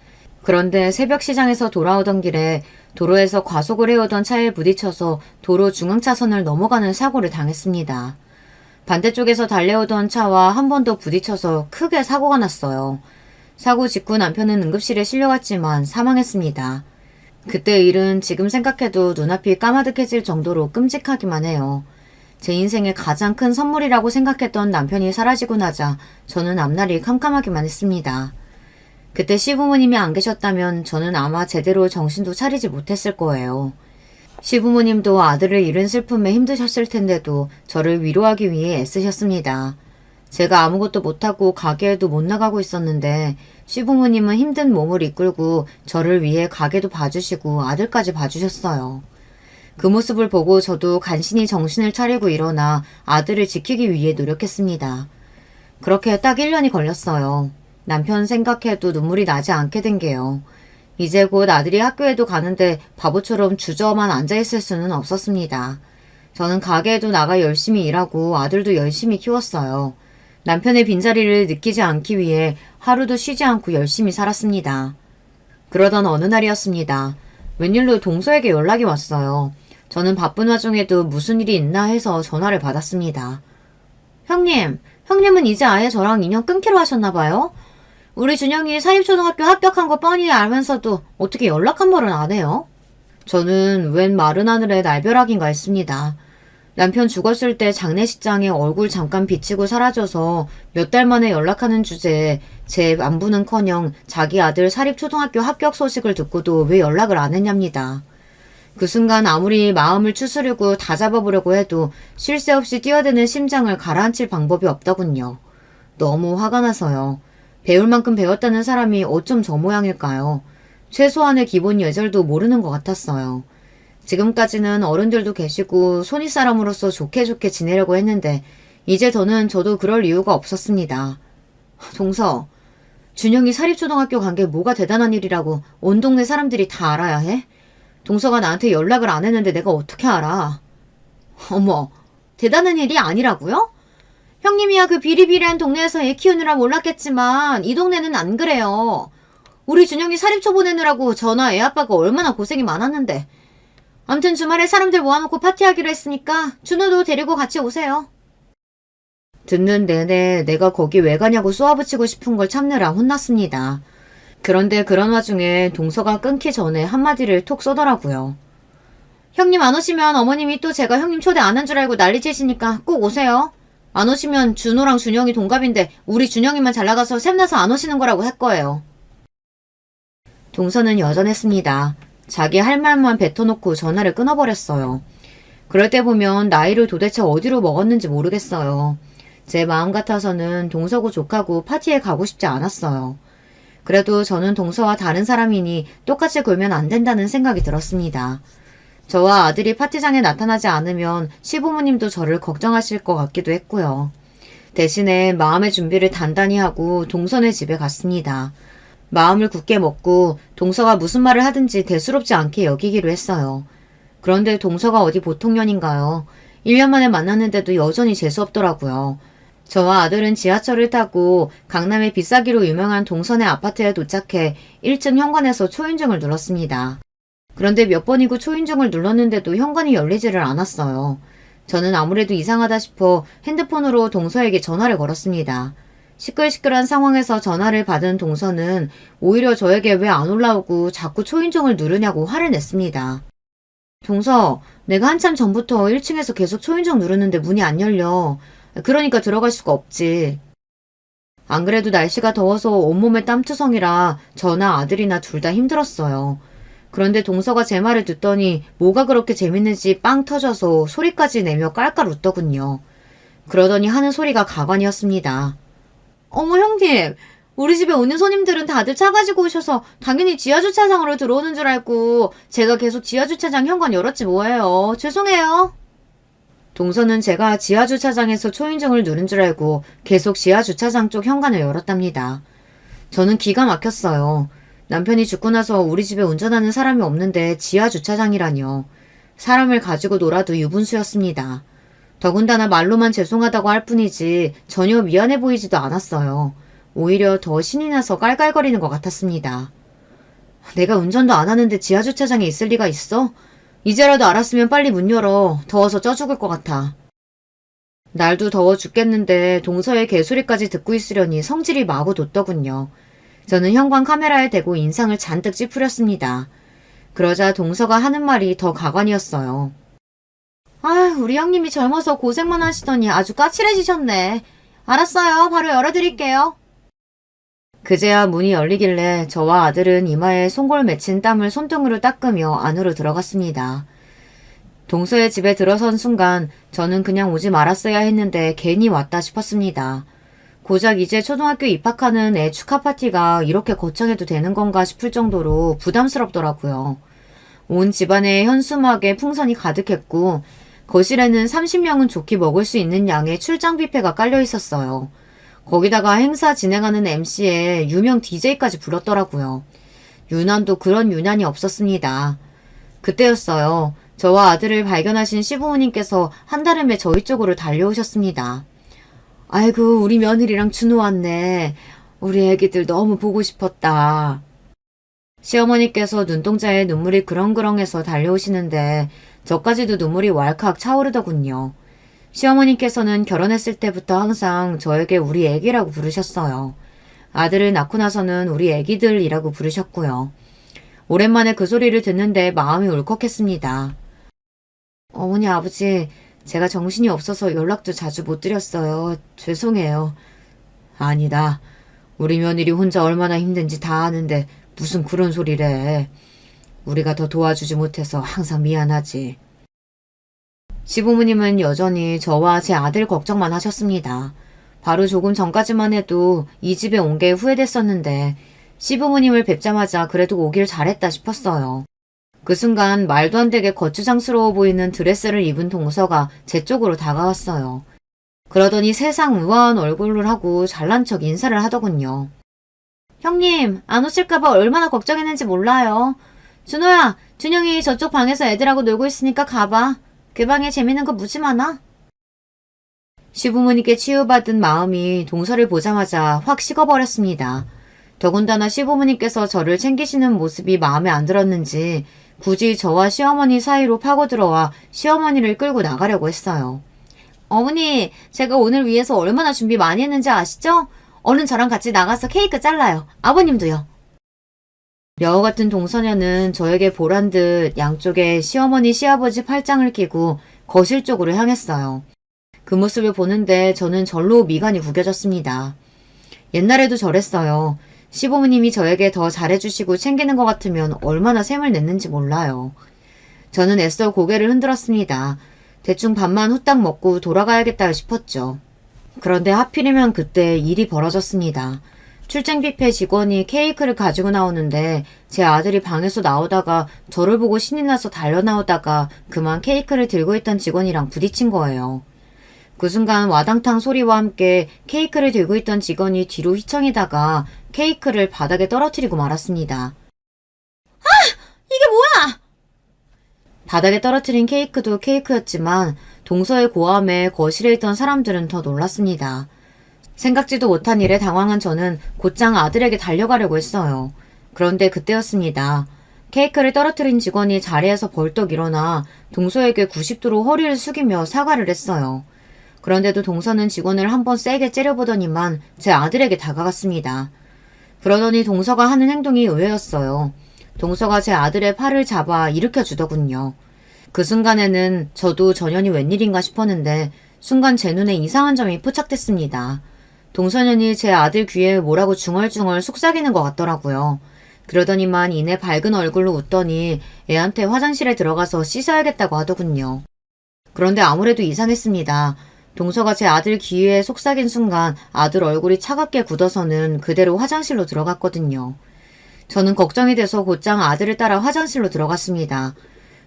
그런데 새벽시장에서 돌아오던 길에 도로에서 과속을 해오던 차에 부딪혀서 도로 중앙차선을 넘어가는 사고를 당했습니다. 반대쪽에서 달려오던 차와 한 번 더 부딪혀서 크게 사고가 났어요. 사고 직후 남편은 응급실에 실려갔지만 사망했습니다. 그때 일은 지금 생각해도 눈앞이 까마득해질 정도로 끔찍하기만 해요. 제 인생의 가장 큰 선물이라고 생각했던 남편이 사라지고 나자 저는 앞날이 캄캄하기만 했습니다. 그때 시부모님이 안 계셨다면 저는 아마 제대로 정신도 차리지 못했을 거예요. 시부모님도 아들을 잃은 슬픔에 힘드셨을 텐데도 저를 위로하기 위해 애쓰셨습니다. 제가 아무것도 못하고 가게에도 못 나가고 있었는데 시부모님은 힘든 몸을 이끌고 저를 위해 가게도 봐주시고 아들까지 봐주셨어요. 그 모습을 보고 저도 간신히 정신을 차리고 일어나 아들을 지키기 위해 노력했습니다. 그렇게 딱 1년이 걸렸어요. 남편 생각해도 눈물이 나지 않게 된 게요. 이제 곧 아들이 학교에도 가는데 바보처럼 주저만 앉아있을 수는 없었습니다. 저는 가게에도 나가 열심히 일하고 아들도 열심히 키웠어요. 남편의 빈자리를 느끼지 않기 위해 하루도 쉬지 않고 열심히 살았습니다. 그러던 어느 날이었습니다. 웬일로 동서에게 연락이 왔어요. 저는 바쁜 와중에도 무슨 일이 있나 해서 전화를 받았습니다. 형님은 이제 아예 저랑 인연 끊기로 하셨나봐요? 우리 준영이 사립초등학교 합격한 거 뻔히 알면서도 어떻게 연락 한 번은 안 해요? 저는 웬 마른 하늘에 날벼락인가 했습니다. 남편 죽었을 때 장례식장에 얼굴 잠깐 비치고 사라져서 몇 달 만에 연락하는 주제에 제 안부는커녕 자기 아들 사립초등학교 합격 소식을 듣고도 왜 연락을 안 했냐입니다. 그 순간 아무리 마음을 추스르고 다잡아보려고 해도 쉴 새 없이 뛰어드는 심장을 가라앉힐 방법이 없더군요. 너무 화가 나서요. 배울 만큼 배웠다는 사람이 어쩜 저 모양일까요? 최소한의 기본 예절도 모르는 것 같았어요. 지금까지는 어른들도 계시고 손윗사람으로서 좋게 지내려고 했는데 이제 더는 저도 그럴 이유가 없었습니다. 동서, 준영이 사립초등학교 간 게 뭐가 대단한 일이라고 온 동네 사람들이 다 알아야 해? 동서가 나한테 연락을 안 했는데 내가 어떻게 알아? 어머, 대단한 일이 아니라고요? 형님이야 그 비리비리한 동네에서 애 키우느라 몰랐겠지만 이 동네는 안 그래요. 우리 준영이 사립초 보내느라고 저나 애 아빠가 얼마나 고생이 많았는데. 암튼 주말에 사람들 모아놓고 파티하기로 했으니까 준호도 데리고 같이 오세요. 듣는 내내 내가 거기 왜 가냐고 쏘아붙이고 싶은 걸 참느라 혼났습니다. 그런데 그런 와중에 동서가 끊기 전에 한마디를 톡 쏘더라고요. 형님 안 오시면 어머님이 또 제가 형님 초대 안 한 줄 알고 난리치시니까 꼭 오세요. 안 오시면 준호랑 준영이 동갑인데 우리 준영이만 잘 나가서 샘나서 안 오시는 거라고 할 거예요. 동서는 여전했습니다. 자기 할 말만 뱉어놓고 전화를 끊어버렸어요. 그럴 때 보면 나이를 도대체 어디로 먹었는지 모르겠어요. 제 마음 같아서는 동서고 족하고 파티에 가고 싶지 않았어요. 그래도 저는 동서와 다른 사람이니 똑같이 굴면 안 된다는 생각이 들었습니다. 저와 아들이 파티장에 나타나지 않으면 시부모님도 저를 걱정하실 것 같기도 했고요. 대신에 마음의 준비를 단단히 하고 동서네 집에 갔습니다. 마음을 굳게 먹고 동서가 무슨 말을 하든지 대수롭지 않게 여기기로 했어요. 그런데 동서가 어디 보통 년인가요? 1년 만에 만났는데도 여전히 재수없더라고요. 저와 아들은 지하철을 타고 강남의 비싸기로 유명한 동선의 아파트에 도착해 1층 현관에서 초인종을 눌렀습니다. 그런데 몇 번이고 초인종을 눌렀는데도 현관이 열리지를 않았어요. 저는 아무래도 이상하다 싶어 핸드폰으로 동서에게 전화를 걸었습니다. 시끌시끌한 상황에서 전화를 받은 동서는 오히려 저에게 왜 안 올라오고 자꾸 초인종을 누르냐고 화를 냈습니다. 동서, 내가 한참 전부터 1층에서 계속 초인종 누르는데 문이 안 열려. 그러니까 들어갈 수가 없지. 안 그래도 날씨가 더워서 온몸에 땀투성이라 저나 아들이나 둘 다 힘들었어요. 그런데 동서가 제 말을 듣더니 뭐가 그렇게 재밌는지 빵 터져서 소리까지 내며 깔깔 웃더군요. 그러더니 하는 소리가 가관이었습니다. 어머 형님, 우리 집에 오는 손님들은 다들 차 가지고 오셔서 당연히 지하주차장으로 들어오는 줄 알고 제가 계속 지하주차장 현관 열었지 뭐예요. 죄송해요. 동서는 제가 지하주차장에서 초인종을 누른 줄 알고 계속 지하주차장 쪽 현관을 열었답니다. 저는 기가 막혔어요. 남편이 죽고 나서 우리 집에 운전하는 사람이 없는데 지하주차장이라뇨. 사람을 가지고 놀아도 유분수였습니다. 더군다나 말로만 죄송하다고 할 뿐이지 전혀 미안해 보이지도 않았어요. 오히려 더 신이 나서 깔깔거리는 것 같았습니다. 내가 운전도 안 하는데 지하주차장에 있을 리가 있어? 이제라도 알았으면 빨리 문 열어. 더워서 쪄 죽을 것 같아. 날도 더워 죽겠는데 동서의 개소리까지 듣고 있으려니 성질이 마구 돋더군요. 저는 현관 카메라에 대고 인상을 잔뜩 찌푸렸습니다. 그러자 동서가 하는 말이 더 가관이었어요. 아, 우리 형님이 젊어서 고생만 하시더니 아주 까칠해지셨네. 알았어요. 바로 열어드릴게요. 그제야 문이 열리길래 저와 아들은 이마에 송골 맺힌 땀을 손등으로 닦으며 안으로 들어갔습니다. 동서의 집에 들어선 순간 저는 그냥 오지 말았어야 했는데 괜히 왔다 싶었습니다. 고작 이제 초등학교 입학하는 애 축하 파티가 이렇게 거창해도 되는 건가 싶을 정도로 부담스럽더라고요. 온 집안에 현수막에 풍선이 가득했고 거실에는 30명은 좋게 먹을 수 있는 양의 출장 뷔페가 깔려 있었어요. 거기다가 행사 진행하는 MC에 유명 DJ까지 불렀더라고요. 유난도 그런 유난이 없었습니다. 그때였어요. 저와 아들을 발견하신 시부모님께서 한달음에 저희 쪽으로 달려오셨습니다. 아이고, 우리 며느리랑 준호 왔네. 우리 애기들 너무 보고 싶었다. 시어머니께서 눈동자에 눈물이 그렁그렁해서 달려오시는데 저까지도 눈물이 왈칵 차오르더군요. 시어머니께서는 결혼했을 때부터 항상 저에게 우리 애기라고 부르셨어요. 아들을 낳고 나서는 우리 애기들이라고 부르셨고요. 오랜만에 그 소리를 듣는데 마음이 울컥했습니다. 어머니, 아버지, 제가 정신이 없어서 연락도 자주 못 드렸어요. 죄송해요. 아니다. 우리 며느리 혼자 얼마나 힘든지 다 아는데 무슨 그런 소리래. 우리가 더 도와주지 못해서 항상 미안하지. 시부모님은 여전히 저와 제 아들 걱정만 하셨습니다. 바로 조금 전까지만 해도 이 집에 온 게 후회됐었는데 시부모님을 뵙자마자 그래도 오길 잘했다 싶었어요. 그 순간 말도 안 되게 거추장스러워 보이는 드레스를 입은 동서가 제 쪽으로 다가왔어요. 그러더니 세상 우아한 얼굴을 하고 잘난 척 인사를 하더군요. 형님, 안 오실까봐 얼마나 걱정했는지 몰라요. 준호야, 준영이 저쪽 방에서 애들하고 놀고 있으니까 가봐. 그 방에 재밌는 거 무지 많아. 시부모님께 치유받은 마음이 동서를 보자마자 확 식어버렸습니다. 더군다나 시부모님께서 저를 챙기시는 모습이 마음에 안 들었는지 굳이 저와 시어머니 사이로 파고들어와 시어머니를 끌고 나가려고 했어요. 어머니, 제가 오늘 위해서 얼마나 준비 많이 했는지 아시죠? 얼른 저랑 같이 나가서 케이크 잘라요. 아버님도요. 여우 같은 동서녀는 저에게 보란 듯 양쪽에 시어머니 시아버지 팔짱을 끼고 거실 쪽으로 향했어요. 그 모습을 보는데 저는 절로 미간이 구겨졌습니다. 옛날에도 저랬어요. 시부모님이 저에게 더 잘해주시고 챙기는 것 같으면 얼마나 샘을 냈는지 몰라요. 저는 애써 고개를 흔들었습니다. 대충 밥만 후딱 먹고 돌아가야겠다 싶었죠. 그런데 하필이면 그때 일이 벌어졌습니다. 출장 뷔페 직원이 케이크를 가지고 나오는데 제 아들이 방에서 나오다가 저를 보고 신이 나서 달려나오다가 그만 케이크를 들고 있던 직원이랑 부딪힌 거예요. 그 순간 와당탕 소리와 함께 케이크를 들고 있던 직원이 뒤로 휘청이다가 케이크를 바닥에 떨어뜨리고 말았습니다. 이게 뭐야! 바닥에 떨어뜨린 케이크도 케이크였지만 동서의 고함에 거실에 있던 사람들은 더 놀랐습니다. 생각지도 못한 일에 당황한 저는 곧장 아들에게 달려가려고 했어요. 그런데 그때였습니다. 케이크를 떨어뜨린 직원이 자리에서 벌떡 일어나 동서에게 90도로 허리를 숙이며 사과를 했어요. 그런데도 동서는 직원을 한번 세게 째려보더니만 제 아들에게 다가갔습니다. 그러더니 동서가 하는 행동이 의외였어요. 동서가 제 아들의 팔을 잡아 일으켜주더군요. 그 순간에는 저도 전현이 웬일인가 싶었는데 순간 제 눈에 이상한 점이 포착됐습니다. 동서년이 제 아들 귀에 뭐라고 중얼중얼 속삭이는 것 같더라고요. 그러더니만 이내 밝은 얼굴로 웃더니 애한테 화장실에 들어가서 씻어야겠다고 하더군요. 그런데 아무래도 이상했습니다. 동서가 제 아들 귀에 속삭인 순간 아들 얼굴이 차갑게 굳어서는 그대로 화장실로 들어갔거든요. 저는 걱정이 돼서 곧장 아들을 따라 화장실로 들어갔습니다.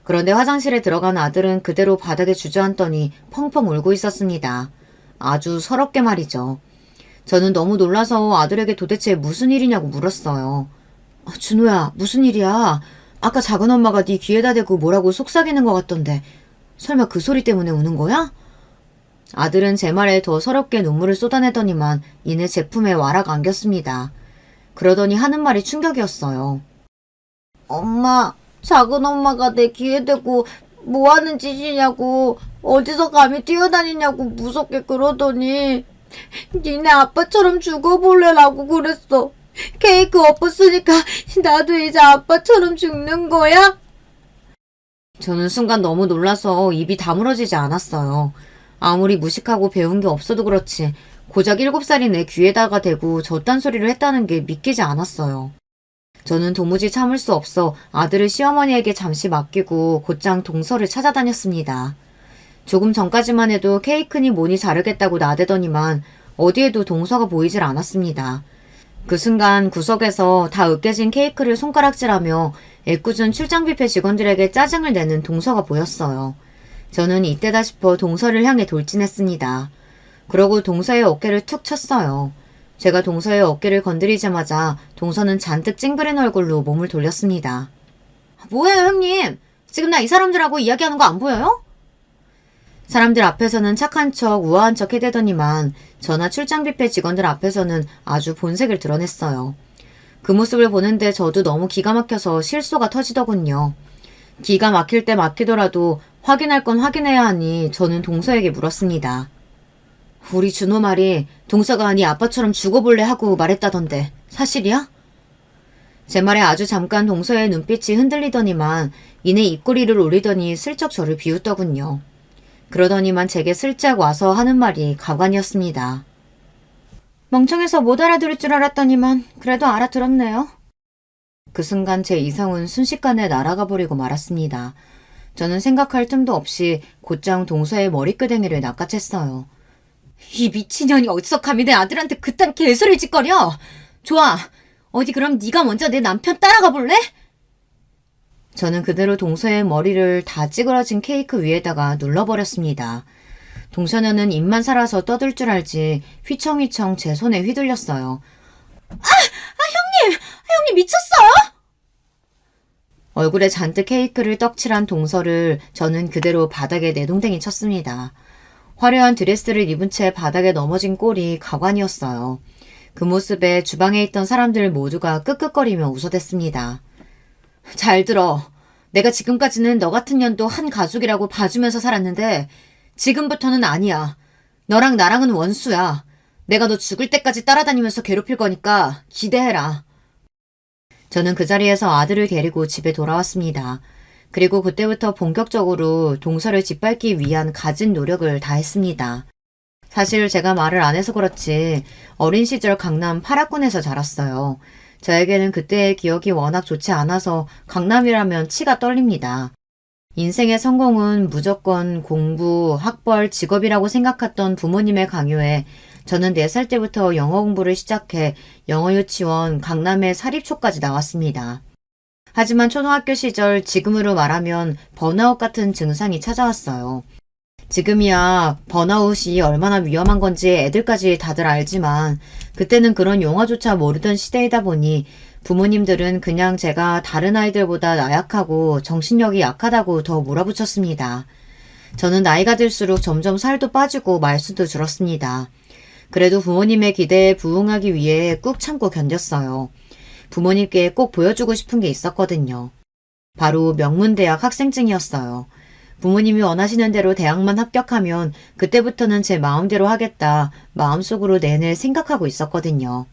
그런데 화장실에 들어간 아들은 그대로 바닥에 주저앉더니 펑펑 울고 있었습니다. 아주 서럽게 말이죠. 저는 너무 놀라서 아들에게 도대체 무슨 일이냐고 물었어요. 준호야, 무슨 일이야? 아까 작은 엄마가 네 귀에다 대고 뭐라고 속삭이는 것 같던데 설마 그 소리 때문에 우는 거야? 아들은 제 말에 더 서럽게 눈물을 쏟아내더니만 이내 제품에 와락 안겼습니다. 그러더니 하는 말이 충격이었어요. 엄마, 작은 엄마가 내 귀에 대고 뭐 하는 짓이냐고, 어디서 감히 뛰어다니냐고 무섭게 그러더니 니네 아빠처럼 죽어볼래라고 그랬어. 케이크 엎었으니까 나도 이제 아빠처럼 죽는 거야? 저는 순간 너무 놀라서 입이 다물어지지 않았어요. 아무리 무식하고 배운 게 없어도 그렇지 고작 7살이 내 귀에다가 대고 저딴 소리를 했다는 게 믿기지 않았어요. 저는 도무지 참을 수 없어 아들을 시어머니에게 잠시 맡기고 곧장 동서를 찾아다녔습니다. 조금 전까지만 해도 케이크니 뭐니 자르겠다고 나대더니만 어디에도 동서가 보이질 않았습니다. 그 순간 구석에서 다 으깨진 케이크를 손가락질하며 애꿎은 출장 뷔페 직원들에게 짜증을 내는 동서가 보였어요. 저는 이때다 싶어 동서를 향해 돌진했습니다. 그러고 동서의 어깨를 툭 쳤어요. 제가 동서의 어깨를 건드리자마자 동서는 잔뜩 찡그린 얼굴로 몸을 돌렸습니다. 뭐예요, 형님? 지금 나 이 사람들하고 이야기하는 거 안 보여요? 사람들 앞에서는 착한 척, 우아한 척 해대더니만 저나 출장 뷔페 직원들 앞에서는 아주 본색을 드러냈어요. 그 모습을 보는데 저도 너무 기가 막혀서 실소가 터지더군요. 기가 막힐 때 막히더라도 확인할 건 확인해야 하니 저는 동서에게 물었습니다. 우리 준호 말이 동서가 네 아빠처럼 죽어볼래 하고 말했다던데 사실이야? 제 말에 아주 잠깐 동서의 눈빛이 흔들리더니만 이내 입꼬리를 올리더니 슬쩍 저를 비웃더군요. 그러더니만 제게 슬쩍 와서 하는 말이 가관이었습니다. 멍청해서 못 알아들을 줄 알았더니만 그래도 알아들었네요. 그 순간 제 이성은 순식간에 날아가 버리고 말았습니다. 저는 생각할 틈도 없이 곧장 동서의 머리끄댕이를 낚아챘어요. 이 미친년이 어디서 감히 내 아들한테 그딴 개소리 짓거려? 좋아, 어디 그럼 네가 먼저 내 남편 따라가 볼래? 저는 그대로 동서의 머리를 다 찌그러진 케이크 위에다가 눌러버렸습니다. 동서녀는 입만 살아서 떠들 줄 알지 휘청휘청 제 손에 휘둘렸어요. 형님 미쳤어요? 얼굴에 잔뜩 케이크를 떡칠한 동서를 저는 그대로 바닥에 내동댕이 쳤습니다. 화려한 드레스를 입은 채 바닥에 넘어진 꼴이 가관이었어요. 그 모습에 주방에 있던 사람들 모두가 끄끄거리며 웃어댔습니다. 잘 들어. 내가 지금까지는 너 같은 년도 한 가족이라고 봐주면서 살았는데 지금부터는 아니야. 너랑 나랑은 원수야. 내가 너 죽을 때까지 따라다니면서 괴롭힐 거니까 기대해라. 저는 그 자리에서 아들을 데리고 집에 돌아왔습니다. 그리고 그때부터 본격적으로 동서를 짓밟기 위한 갖은 노력을 다했습니다. 사실 제가 말을 안 해서 그렇지 어린 시절 강남 8학군에서 자랐어요. 저에게는 그때의 기억이 워낙 좋지 않아서 강남이라면 치가 떨립니다. 인생의 성공은 무조건 공부, 학벌, 직업이라고 생각했던 부모님의 강요에 저는 4살 때부터 영어 공부를 시작해 영어 유치원, 강남의 사립초까지 나왔습니다. 하지만 초등학교 시절 지금으로 말하면 번아웃 같은 증상이 찾아왔어요. 지금이야 번아웃이 얼마나 위험한 건지 애들까지 다들 알지만 그때는 그런 용어조차 모르던 시대이다 보니 부모님들은 그냥 제가 다른 아이들보다 나약하고 정신력이 약하다고 더 몰아붙였습니다. 저는 나이가 들수록 점점 살도 빠지고 말수도 줄었습니다. 그래도 부모님의 기대에 부응하기 위해 꾹 참고 견뎠어요. 부모님께 꼭 보여주고 싶은 게 있었거든요. 바로 명문대학 학생증이었어요. 부모님이 원하시는 대로 대학만 합격하면 그때부터는 제 마음대로 하겠다 마음속으로 내내 생각하고 있었거든요.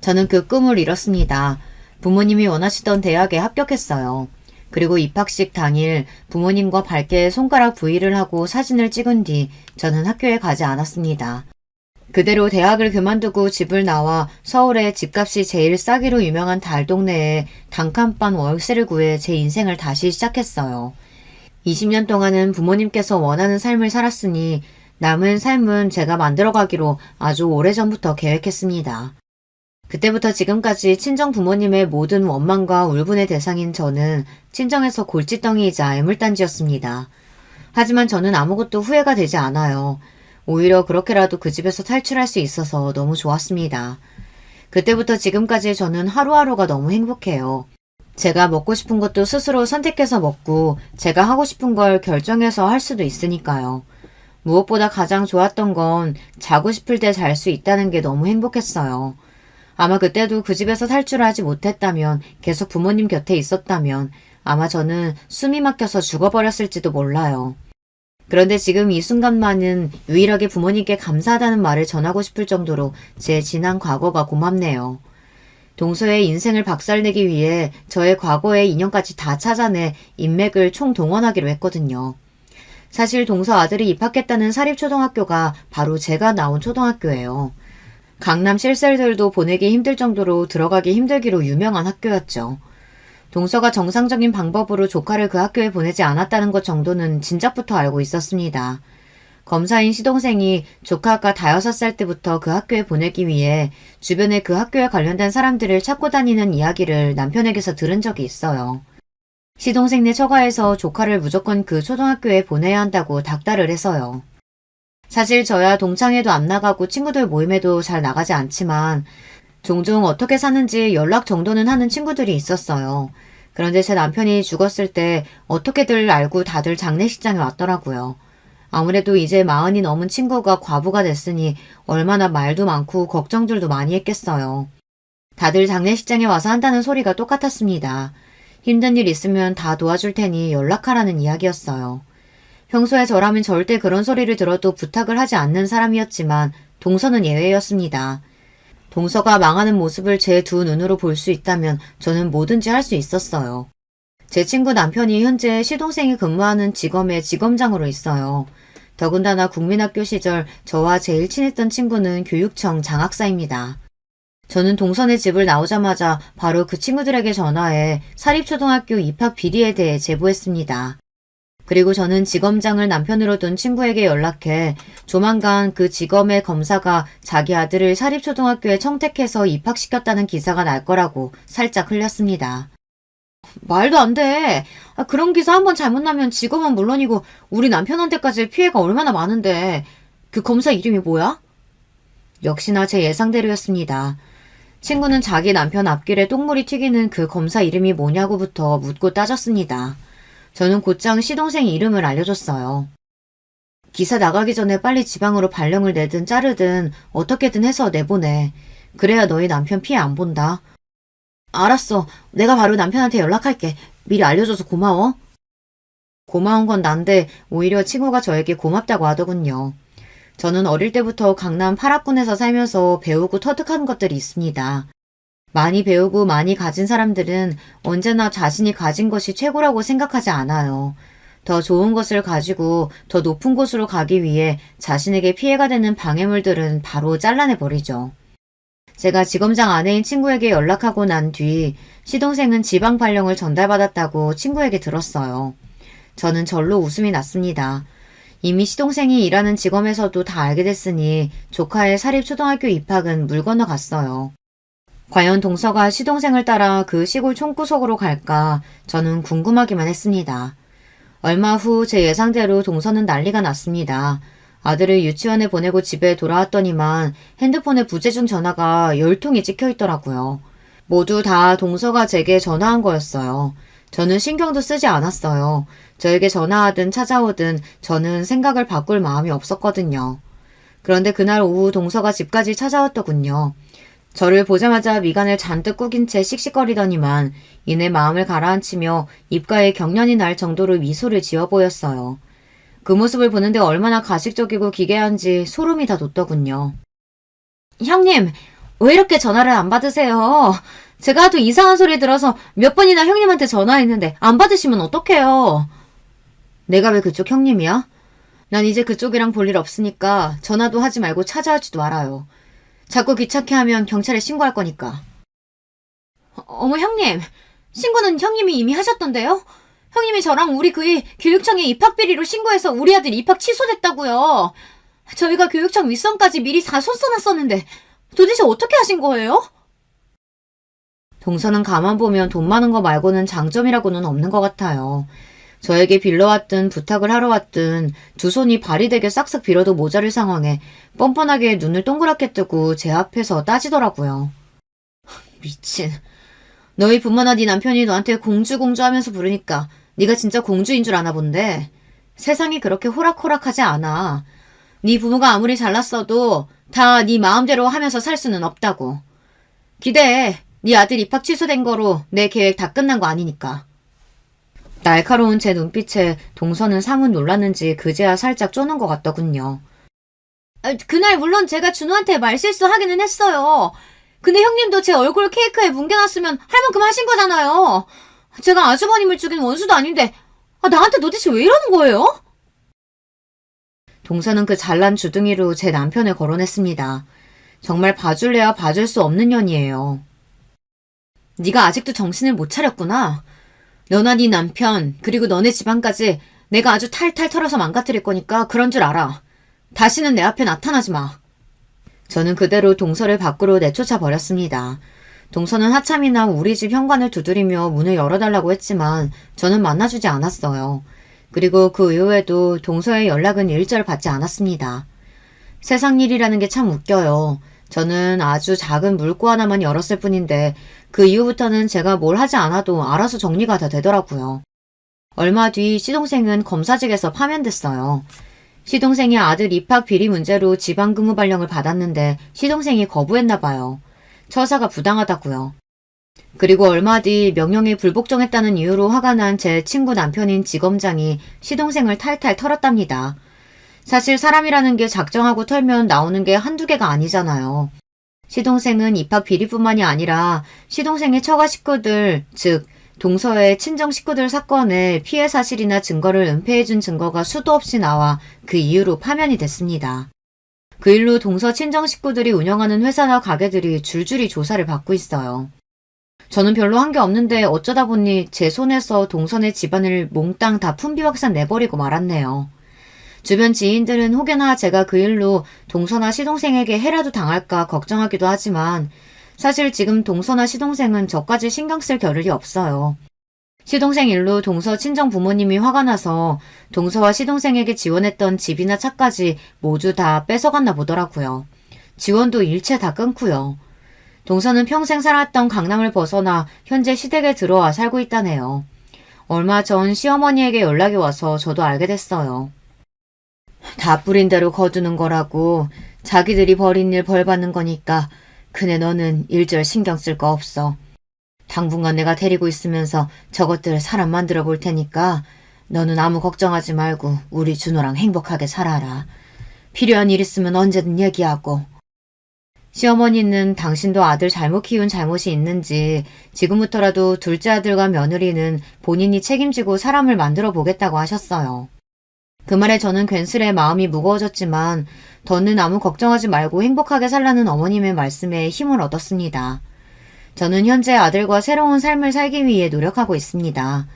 저는 그 꿈을 이뤘습니다. 부모님이 원하시던 대학에 합격했어요. 그리고 입학식 당일 부모님과 밝게 손가락 부위를 하고 사진을 찍은 뒤 저는 학교에 가지 않았습니다. 그대로 대학을 그만두고 집을 나와 서울의 집값이 제일 싸기로 유명한 달동네에 단칸방 월세를 구해 제 인생을 다시 시작했어요. 20년 동안은 부모님께서 원하는 삶을 살았으니 남은 삶은 제가 만들어가기로 아주 오래전부터 계획했습니다. 그때부터 지금까지 친정 부모님의 모든 원망과 울분의 대상인 저는 친정에서 골칫덩이이자 애물단지였습니다. 하지만 저는 아무것도 후회가 되지 않아요. 오히려 그렇게라도 그 집에서 탈출할 수 있어서 너무 좋았습니다. 그때부터 지금까지 저는 하루하루가 너무 행복해요. 제가 먹고 싶은 것도 스스로 선택해서 먹고 제가 하고 싶은 걸 결정해서 할 수도 있으니까요. 무엇보다 가장 좋았던 건 자고 싶을 때 잘 수 있다는 게 너무 행복했어요. 아마 그때도 그 집에서 탈출하지 못했다면 계속 부모님 곁에 있었다면 아마 저는 숨이 막혀서 죽어버렸을지도 몰라요. 그런데 지금 이 순간만은 유일하게 부모님께 감사하다는 말을 전하고 싶을 정도로 제 지난 과거가 고맙네요. 동서의 인생을 박살내기 위해 저의 과거의 인연까지 다 찾아내 인맥을 총동원하기로 했거든요. 사실 동서 아들이 입학했다는 사립초등학교가 바로 제가 나온 초등학교예요. 강남 실세들도 보내기 힘들 정도로 들어가기 힘들기로 유명한 학교였죠. 동서가 정상적인 방법으로 조카를 그 학교에 보내지 않았다는 것 정도는 진작부터 알고 있었습니다. 검사인 시동생이 조카가 5살 때부터 그 학교에 보내기 위해 주변에 그 학교에 관련된 사람들을 찾고 다니는 이야기를 남편에게서 들은 적이 있어요. 시동생네 처가에서 조카를 무조건 그 초등학교에 보내야 한다고 닥달을 해서요. 사실 저야 동창회도 안 나가고 친구들 모임에도 잘 나가지 않지만 종종 어떻게 사는지 연락 정도는 하는 친구들이 있었어요. 그런데 제 남편이 죽었을 때 어떻게들 알고 다들 장례식장에 왔더라고요. 아무래도 이제 40이 넘은 친구가 과부가 됐으니 얼마나 말도 많고 걱정들도 많이 했겠어요. 다들 장례식장에 와서 한다는 소리가 똑같았습니다. 힘든 일 있으면 다 도와줄 테니 연락하라는 이야기였어요. 평소에 저라면 절대 그런 소리를 들어도 부탁을 하지 않는 사람이었지만 동서는 예외였습니다. 동서가 망하는 모습을 제 두 눈으로 볼 수 있다면 저는 뭐든지 할 수 있었어요. 제 친구 남편이 현재 시동생이 근무하는 지검의 지검장으로 있어요. 더군다나 국민학교 시절 저와 제일 친했던 친구는 교육청 장학사입니다. 저는 동선의 집을 나오자마자 바로 그 친구들에게 전화해 사립초등학교 입학 비리에 대해 제보했습니다. 그리고 저는 지검장을 남편으로 둔 친구에게 연락해 조만간 그 지검의 검사가 자기 아들을 사립초등학교에 청택해서 입학시켰다는 기사가 날 거라고 살짝 흘렸습니다. 말도 안 돼. 그런 기사 한번 잘못 나면 지검은 물론이고 우리 남편한테까지 피해가 얼마나 많은데 그 검사 이름이 뭐야? 역시나 제 예상대로였습니다. 친구는 자기 남편 앞길에 똥물이 튀기는 그 검사 이름이 뭐냐고부터 묻고 따졌습니다. 저는 곧장 시동생 이름을 알려줬어요. 기사 나가기 전에 빨리 지방으로 발령을 내든 자르든 어떻게든 해서 내보내. 그래야 너희 남편 피해 안 본다. 알았어. 내가 바로 남편한테 연락할게. 미리 알려줘서 고마워. 고마운 건 난데 오히려 친구가 저에게 고맙다고 하더군요. 저는 어릴 때부터 강남 8학군에서 살면서 배우고 터득한 것들이 있습니다. 많이 배우고 많이 가진 사람들은 언제나 자신이 가진 것이 최고라고 생각하지 않아요. 더 좋은 것을 가지고 더 높은 곳으로 가기 위해 자신에게 피해가 되는 방해물들은 바로 잘라내버리죠. 제가 지검장 아내인 친구에게 연락하고 난 뒤 시동생은 지방 발령을 전달받았다고 친구에게 들었어요. 저는 절로 웃음이 났습니다. 이미 시동생이 일하는 지검에서도 다 알게 됐으니 조카의 사립초등학교 입학은 물 건너갔어요. 과연 동서가 시동생을 따라 그 시골 총구석으로 갈까 저는 궁금하기만 했습니다. 얼마 후 제 예상대로 동서는 난리가 났습니다. 아들을 유치원에 보내고 집에 돌아왔더니만 핸드폰에 부재중 전화가 10통이 찍혀 있더라고요. 모두 다 동서가 제게 전화한 거였어요. 저는 신경도 쓰지 않았어요. 저에게 전화하든 찾아오든 저는 생각을 바꿀 마음이 없었거든요. 그런데 그날 오후 동서가 집까지 찾아왔더군요. 저를 보자마자 미간을 잔뜩 구긴 채 씩씩거리더니만 이내 마음을 가라앉히며 입가에 경련이 날 정도로 미소를 지어 보였어요. 그 모습을 보는데 얼마나 가식적이고 기괴한지 소름이 다 돋더군요. 형님, 왜 이렇게 전화를 안 받으세요? 제가 하도 이상한 소리 들어서 몇 번이나 형님한테 전화했는데 안 받으시면 어떡해요? 내가 왜 그쪽 형님이야? 난 이제 그쪽이랑 볼 일 없으니까 전화도 하지 말고 찾아오지도 말아요. 자꾸 귀찮게 하면 경찰에 신고할 거니까. 어머 형님, 신고는 형님이 이미 하셨던데요? 형님이 저랑 우리 그이 교육청에 입학비리로 신고해서 우리 아들 입학 취소됐다고요. 저희가 교육청 윗선까지 미리 다 손써놨었는데 도대체 어떻게 하신 거예요? 동서는 가만 보면 돈 많은 거 말고는 장점이라고는 없는 것 같아요. 저에게 빌려왔든 부탁을 하러 왔든 두 손이 발이 되게 싹싹 빌어도 모자랄 상황에 뻔뻔하게 눈을 동그랗게 뜨고 제 앞에서 따지더라고요. 미친. 너희 부모나 네 남편이 너한테 공주 하면서 부르니까 네가 진짜 공주인 줄 아나 본데 세상이 그렇게 호락호락하지 않아. 네 부모가 아무리 잘났어도 다 네 마음대로 하면서 살 수는 없다고. 기대해. 네 아들 입학 취소된 거로 내 계획 다 끝난 거 아니니까. 날카로운 제 눈빛에 동서는 사뭇 놀랐는지 그제야 살짝 쪼는 것 같더군요. 그날 물론 제가 준호한테 말실수하기는 했어요. 근데 형님도 제 얼굴 케이크에 뭉개놨으면 할 만큼 하신 거잖아요. 제가 아주버님을 죽인 원수도 아닌데 나한테 도대체 왜 이러는 거예요? 동서는 그 잘난 주둥이로 제 남편을 거론했습니다. 정말 봐줄래야 봐줄 수 없는 년이에요. 네가 아직도 정신을 못 차렸구나. 너나 네 남편 그리고 너네 집안까지 내가 아주 탈탈 털어서 망가뜨릴 거니까 그런 줄 알아. 다시는 내 앞에 나타나지 마. 저는 그대로 동서를 밖으로 내쫓아 버렸습니다. 동서는 하참이나 우리 집 현관을 두드리며 문을 열어달라고 했지만 저는 만나주지 않았어요. 그리고 그 이후에도 동서의 연락은 일절 받지 않았습니다. 세상 일이라는 게 참 웃겨요. 저는 아주 작은 물고 하나만 열었을 뿐인데 그 이후부터는 제가 뭘 하지 않아도 알아서 정리가 다 되더라고요. 얼마 뒤 시동생은 검사직에서 파면됐어요. 시동생이 아들 입학 비리 문제로 지방근무 발령을 받았는데 시동생이 거부했나 봐요. 처사가 부당하다고요. 그리고 얼마 뒤 명령에 불복종했다는 이유로 화가 난 제 친구 남편인 지검장이 시동생을 탈탈 털었답니다. 사실 사람이라는 게 작정하고 털면 나오는 게 한두 개가 아니잖아요. 시동생은 입학 비리뿐만이 아니라 시동생의 처가 식구들, 즉 동서의 친정 식구들 사건에 피해 사실이나 증거를 은폐해준 증거가 수도 없이 나와 그 이후로 파면이 됐습니다. 그 일로 동서 친정 식구들이 운영하는 회사나 가게들이 줄줄이 조사를 받고 있어요. 저는 별로 한 게 없는데 어쩌다 보니 제 손에서 동선의 집안을 몽땅 다 품비확산 내버리고 말았네요. 주변 지인들은 혹여나 제가 그 일로 동서나 시동생에게 해라도 당할까 걱정하기도 하지만 사실 지금 동서나 시동생은 저까지 신경 쓸 겨를이 없어요. 시동생 일로 동서 친정 부모님이 화가 나서 동서와 시동생에게 지원했던 집이나 차까지 모두 다 뺏어갔나 보더라고요. 지원도 일체 다 끊고요. 동서는 평생 살았던 강남을 벗어나 현재 시댁에 들어와 살고 있다네요. 얼마 전 시어머니에게 연락이 와서 저도 알게 됐어요. 다 뿌린 대로 거두는 거라고. 자기들이 벌인 일 벌 받는 거니까 그네 너는 일절 신경 쓸 거 없어. 당분간 내가 데리고 있으면서 저것들 사람 만들어 볼 테니까 너는 아무 걱정하지 말고 우리 준호랑 행복하게 살아라. 필요한 일 있으면 언제든 얘기하고. 시어머니는 당신도 아들 잘못 키운 잘못이 있는지 지금부터라도 둘째 아들과 며느리는 본인이 책임지고 사람을 만들어 보겠다고 하셨어요. 그 말에 저는 괜스레 마음이 무거워졌지만 더는 아무 걱정하지 말고 행복하게 살라는 어머님의 말씀에 힘을 얻었습니다. 저는 현재 아들과 새로운 삶을 살기 위해 노력하고 있습니다.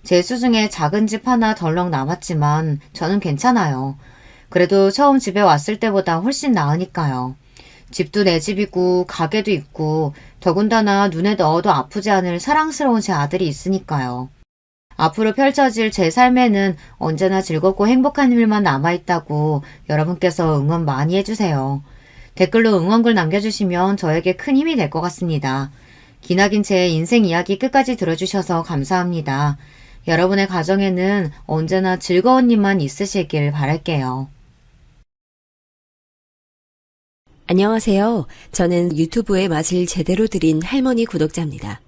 제 수중에 작은 집 하나 덜렁 남았지만 저는 괜찮아요. 그래도 처음 집에 왔을 때보다 훨씬 나으니까요. 집도 내 집이고 가게도 있고 더군다나 눈에 넣어도 아프지 않을 사랑스러운 제 아들이 있으니까요. 앞으로 펼쳐질 제 삶에는 언제나 즐겁고 행복한 일만 남아있다고 여러분께서 응원 많이 해주세요. 댓글로 응원글 남겨주시면 저에게 큰 힘이 될 것 같습니다. 기나긴 제 인생 이야기 끝까지 들어주셔서 감사합니다. 여러분의 가정에는 언제나 즐거운 일만 있으시길 바랄게요. 안녕하세요. 저는 유튜브의 맛을 제대로 들인 할머니 구독자입니다.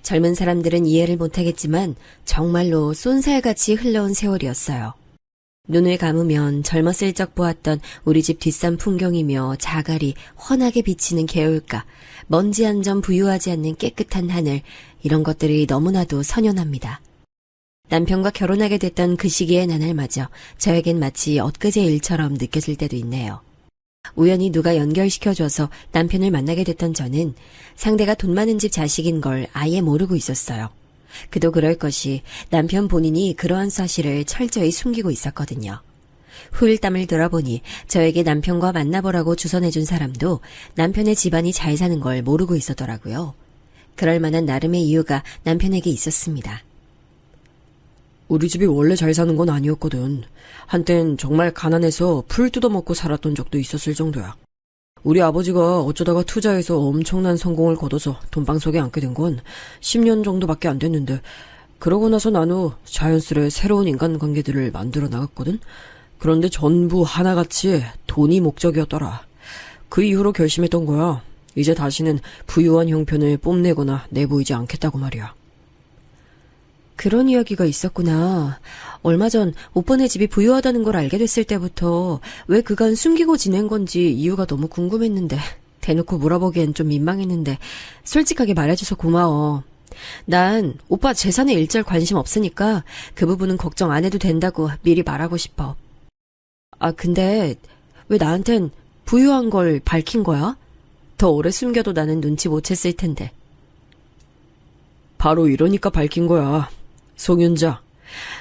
젊은 사람들은 이해를 못하겠지만 정말로 쏜살같이 흘러온 세월이었어요. 눈을 감으면 젊었을 적 보았던 우리 집 뒷산 풍경이며 자갈이 환하게 비치는 개울가, 먼지 한 점 부유하지 않는 깨끗한 하늘, 이런 것들이 너무나도 선연합니다. 남편과 결혼하게 됐던 그 시기의 나날마저 저에겐 마치 엊그제 일처럼 느껴질 때도 있네요. 우연히 누가 연결시켜줘서 남편을 만나게 됐던 저는 상대가 돈 많은 집 자식인 걸 아예 모르고 있었어요. 그도 그럴 것이 남편 본인이 그러한 사실을 철저히 숨기고 있었거든요. 후일담을 들어보니 저에게 남편과 만나보라고 주선해준 사람도 남편의 집안이 잘 사는 걸 모르고 있었더라고요. 그럴 만한 나름의 이유가 남편에게 있었습니다. 우리 집이 원래 잘 사는 건 아니었거든. 한땐 정말 가난해서 풀 뜯어먹고 살았던 적도 있었을 정도야. 우리 아버지가 어쩌다가 투자해서 엄청난 성공을 거둬서 돈방석에 앉게 된 건 10년 정도밖에 안 됐는데, 그러고 나서 난 후 자연스레 새로운 인간관계들을 만들어 나갔거든. 그런데 전부 하나같이 돈이 목적이었더라. 그 이후로 결심했던 거야. 이제 다시는 부유한 형편을 뽐내거나 내보이지 않겠다고 말이야. 그런 이야기가 있었구나. 얼마 전 오빠네 집이 부유하다는 걸 알게 됐을 때부터 왜 그간 숨기고 지낸 건지 이유가 너무 궁금했는데, 대놓고 물어보기엔 좀 민망했는데 솔직하게 말해줘서 고마워. 난 오빠 재산에 일절 관심 없으니까 그 부분은 걱정 안 해도 된다고 미리 말하고 싶어. 아, 근데 왜 나한텐 부유한 걸 밝힌 거야? 더 오래 숨겨도 나는 눈치 못 챘을 텐데. 바로 이러니까 밝힌 거야. 송윤자,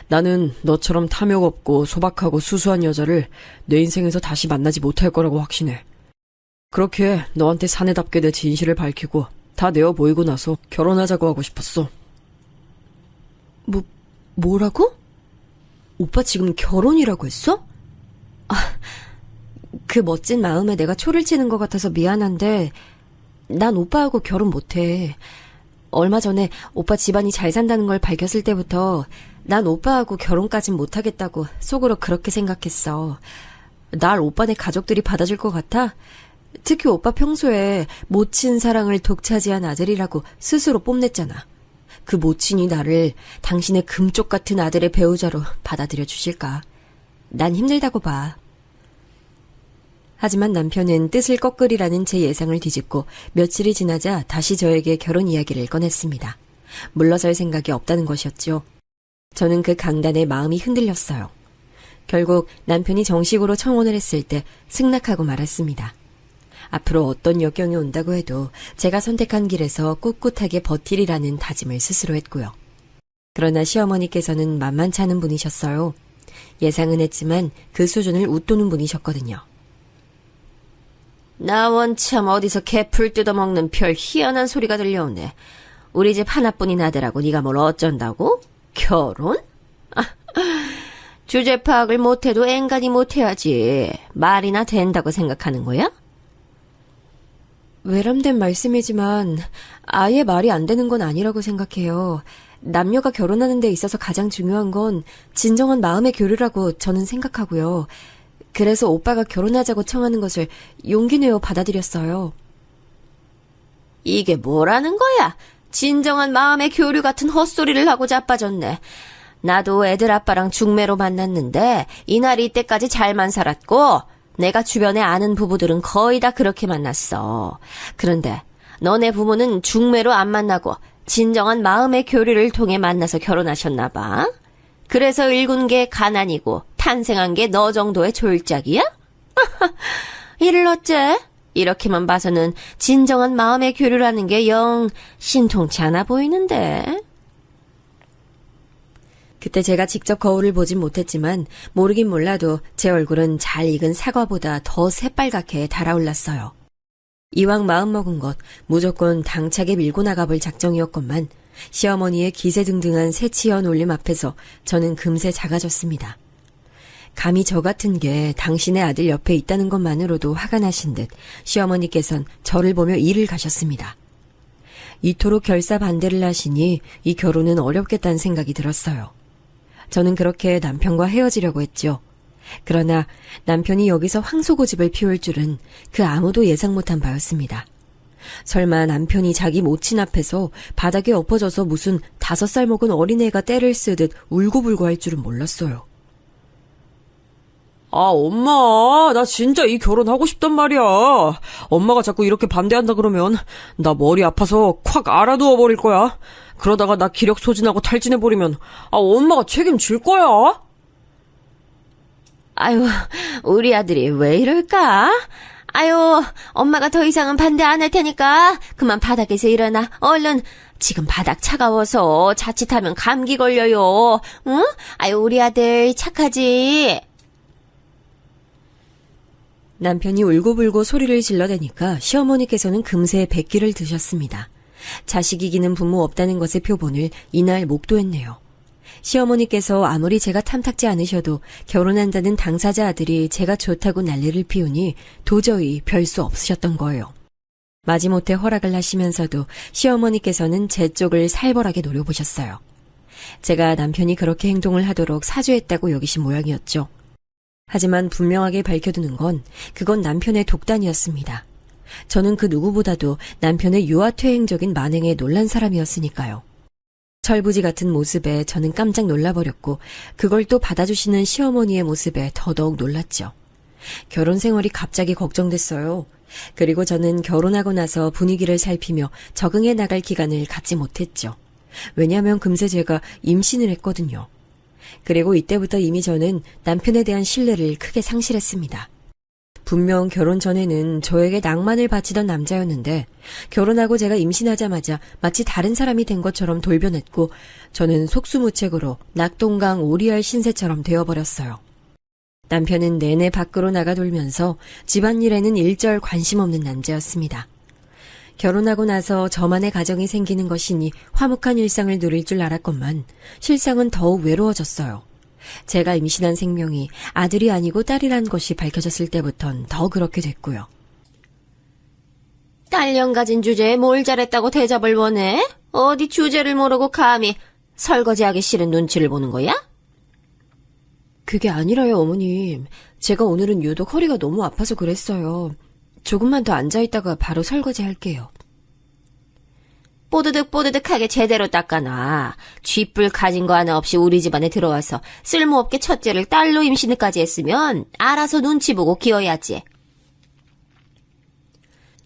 나는 너처럼 탐욕 없고 소박하고 수수한 여자를 내 인생에서 다시 만나지 못할 거라고 확신해. 그렇게 너한테 사내답게 내 진실을 밝히고 다 내어 보이고 나서 결혼하자고 하고 싶었어. 뭐라고? 오빠 지금 결혼이라고 했어? 아, 그 멋진 마음에 내가 초를 치는 것 같아서 미안한데 난 오빠하고 결혼 못해. 얼마 전에 오빠 집안이 잘 산다는 걸 밝혔을 때부터 난 오빠하고 결혼까진 못하겠다고 속으로 그렇게 생각했어. 날 오빠네 가족들이 받아줄 것 같아? 특히 오빠 평소에 모친 사랑을 독차지한 아들이라고 스스로 뽐냈잖아. 그 모친이 나를 당신의 금쪽 같은 아들의 배우자로 받아들여 주실까? 난 힘들다고 봐. 하지만 남편은 뜻을 꺾으리라는 제 예상을 뒤집고 며칠이 지나자 다시 저에게 결혼 이야기를 꺼냈습니다. 물러설 생각이 없다는 것이었죠. 저는 그 강단에 마음이 흔들렸어요. 결국 남편이 정식으로 청혼을 했을 때 승낙하고 말았습니다. 앞으로 어떤 역경이 온다고 해도 제가 선택한 길에서 꿋꿋하게 버티리라는 다짐을 스스로 했고요. 그러나 시어머니께서는 만만치 않은 분이셨어요. 예상은 했지만 그 수준을 웃도는 분이셨거든요. 나 원참 어디서 개풀 뜯어먹는 별 희한한 소리가 들려오네. 우리 집 하나뿐인 아들하고 네가 뭘 어쩐다고? 결혼? 주제 파악을 못해도 앵간히 못해야지. 말이나 된다고 생각하는 거야? 외람된 말씀이지만 아예 말이 안 되는 건 아니라고 생각해요. 남녀가 결혼하는 데 있어서 가장 중요한 건 진정한 마음의 교류라고 저는 생각하고요. 그래서 오빠가 결혼하자고 청하는 것을 용기 내어 받아들였어요. 이게 뭐라는 거야? 진정한 마음의 교류 같은 헛소리를 하고 자빠졌네. 나도 애들 아빠랑 중매로 만났는데 이날이 이때까지 잘만 살았고 내가 주변에 아는 부부들은 거의 다 그렇게 만났어. 그런데 너네 부모는 중매로 안 만나고 진정한 마음의 교류를 통해 만나서 결혼하셨나 봐. 그래서 일군 게 가난이고 탄생한 게 너 정도의 졸작이야? 이를 어째? 이렇게만 봐서는 진정한 마음의 교류라는 게 영 신통치 않아 보이는데. 그때 제가 직접 거울을 보진 못했지만 모르긴 몰라도 제 얼굴은 잘 익은 사과보다 더 새빨갛게 달아올랐어요. 이왕 마음먹은 것 무조건 당차게 밀고 나가볼 작정이었건만 시어머니의 기세등등한 새치연 올림 앞에서 저는 금세 작아졌습니다. 감히 저 같은 게 당신의 아들 옆에 있다는 것만으로도 화가 나신 듯 시어머니께선 저를 보며 일을 가셨습니다. 이토록 결사반대를 하시니 이 결혼은 어렵겠다는 생각이 들었어요. 저는 그렇게 남편과 헤어지려고 했죠. 그러나 남편이 여기서 황소고집을 피울 줄은 그 아무도 예상 못한 바였습니다. 설마 남편이 자기 모친 앞에서 바닥에 엎어져서 무슨 5살 먹은 어린애가 떼를 쓰듯 울고불고 할 줄은 몰랐어요. 아, 엄마, 나 진짜 이 결혼하고 싶단 말이야. 엄마가 자꾸 이렇게 반대한다 그러면 나 머리 아파서 콱 알아두어 버릴 거야. 그러다가 나 기력 소진하고 탈진해버리면 엄마가 책임질 거야. 아유, 우리 아들이 왜 이럴까? 아유, 엄마가 더 이상은 반대 안 할 테니까 그만 바닥에서 일어나. 얼른. 지금 바닥 차가워서 자칫하면 감기 걸려요. 응? 아유, 우리 아들 착하지? 남편이 울고불고 소리를 질러대니까 시어머니께서는 금세 백기를 드셨습니다. 자식 이기는 부모 없다는 것의 표본을 이날 목도했네요. 시어머니께서 아무리 제가 탐탁지 않으셔도 결혼한다는 당사자 아들이 제가 좋다고 난리를 피우니 도저히 별 수 없으셨던 거예요. 마지못해 허락을 하시면서도 시어머니께서는 제 쪽을 살벌하게 노려보셨어요. 제가 남편이 그렇게 행동을 하도록 사주했다고 여기신 모양이었죠. 하지만 분명하게 밝혀두는 건 그건 남편의 독단이었습니다. 저는 그 누구보다도 남편의 유아퇴행적인 만행에 놀란 사람이었으니까요. 철부지 같은 모습에 저는 깜짝 놀라버렸고 그걸 또 받아주시는 시어머니의 모습에 더더욱 놀랐죠. 결혼 생활이 갑자기 걱정됐어요. 그리고 저는 결혼하고 나서 분위기를 살피며 적응해 나갈 기간을 갖지 못했죠. 왜냐하면 금세 제가 임신을 했거든요. 그리고 이때부터 이미 저는 남편에 대한 신뢰를 크게 상실했습니다. 분명 결혼 전에는 저에게 낭만을 바치던 남자였는데 결혼하고 제가 임신하자마자 마치 다른 사람이 된 것처럼 돌변했고 저는 속수무책으로 낙동강 오리알 신세처럼 되어버렸어요. 남편은 내내 밖으로 나가 돌면서 집안일에는 일절 관심 없는 남자였습니다. 결혼하고 나서 저만의 가정이 생기는 것이니 화목한 일상을 누릴 줄 알았건만 실상은 더욱 외로워졌어요. 제가 임신한 생명이 아들이 아니고 딸이란 것이 밝혀졌을 때부턴 더 그렇게 됐고요. 딸년 가진 주제에 뭘 잘했다고 대접을 원해? 어디 주제를 모르고 감히 설거지하기 싫은 눈치를 보는 거야? 그게 아니라요, 어머님. 제가 오늘은 유독 허리가 너무 아파서 그랬어요. 조금만 더 앉아있다가 바로 설거지 할게요. 뽀드득뽀드득하게 제대로 닦아놔. 쥐뿔 가진 거 하나 없이 우리 집안에 들어와서 쓸모없게 첫째를 딸로 임신까지 했으면 알아서 눈치 보고 기어야지.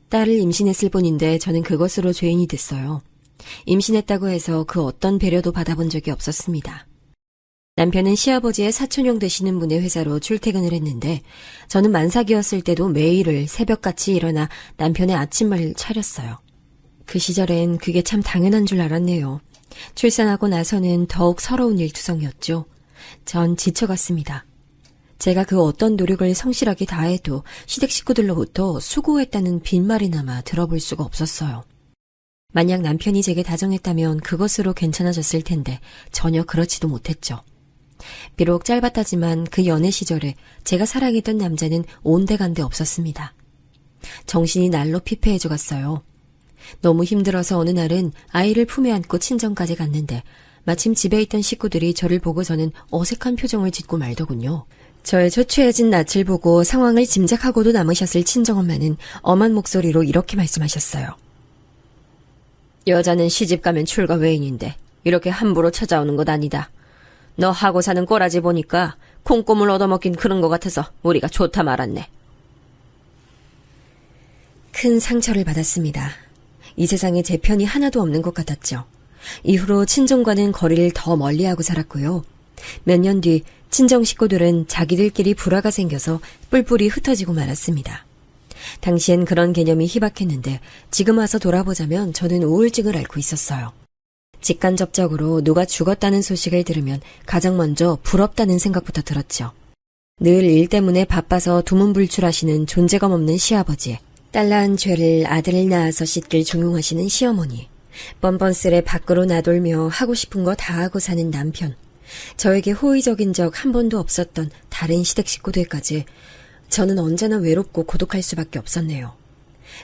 딸을 임신했을 뿐인데 저는 그것으로 죄인이 됐어요. 임신했다고 해서 그 어떤 배려도 받아본 적이 없었습니다. 남편은 시아버지의 사촌형 되시는 분의 회사로 출퇴근을 했는데 저는 만삭이었을 때도 매일을 새벽같이 일어나 남편의 아침을 차렸어요. 그 시절엔 그게 참 당연한 줄 알았네요. 출산하고 나서는 더욱 서러운 일투성이었죠. 전 지쳐갔습니다. 제가 그 어떤 노력을 성실하게 다해도 시댁 식구들로부터 수고했다는 빈말이나마 들어볼 수가 없었어요. 만약 남편이 제게 다정했다면 그것으로 괜찮아졌을 텐데 전혀 그렇지도 못했죠. 비록 짧았다지만 그 연애 시절에 제가 사랑했던 남자는 온데간데 없었습니다. 정신이 날로 피폐해져 갔어요. 너무 힘들어서 어느 날은 아이를 품에 안고 친정까지 갔는데 마침 집에 있던 식구들이 저를 보고서는 어색한 표정을 짓고 말더군요. 저의 초췌해진 낯을 보고 상황을 짐작하고도 남으셨을 친정엄마는 엄한 목소리로 이렇게 말씀하셨어요. 여자는 시집가면 출가 외인인데 이렇게 함부로 찾아오는 것 아니다. 너 하고 사는 꼬라지 보니까 콩고물 얻어먹긴 그런 것 같아서 우리가 좋다 말았네. 큰 상처를 받았습니다. 이 세상에 제 편이 하나도 없는 것 같았죠. 이후로 친정과는 거리를 더 멀리하고 살았고요. 몇 년 뒤 친정 식구들은 자기들끼리 불화가 생겨서 뿔뿔이 흩어지고 말았습니다. 당시엔 그런 개념이 희박했는데 지금 와서 돌아보자면 저는 우울증을 앓고 있었어요. 직간접적으로 누가 죽었다는 소식을 들으면 가장 먼저 부럽다는 생각부터 들었죠. 늘 일 때문에 바빠서 두문불출하시는 존재감 없는 시아버지, 딸 낳은 죄를 아들을 낳아서 씻길 종용하시는 시어머니, 뻔뻔스레 밖으로 나돌며 하고 싶은 거 다 하고 사는 남편, 저에게 호의적인 적 한 번도 없었던 다른 시댁 식구들까지 저는 언제나 외롭고 고독할 수밖에 없었네요.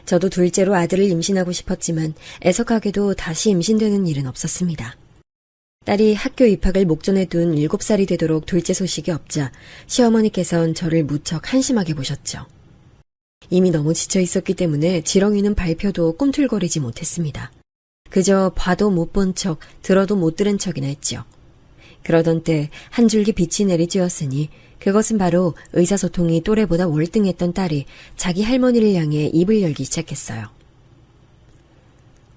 저도 둘째로 아들을 임신하고 싶었지만 애석하게도 다시 임신되는 일은 없었습니다. 딸이 학교 입학을 목전에 둔 7살이 되도록 둘째 소식이 없자 시어머니께선 저를 무척 한심하게 보셨죠. 이미 너무 지쳐 있었기 때문에 지렁이는 발표도 꿈틀거리지 못했습니다. 그저 봐도 못 본 척, 들어도 못 들은 척이나 했죠. 그러던 때 한 줄기 빛이 내리쬐었으니 그것은 바로 의사소통이 또래보다 월등했던 딸이 자기 할머니를 향해 입을 열기 시작했어요.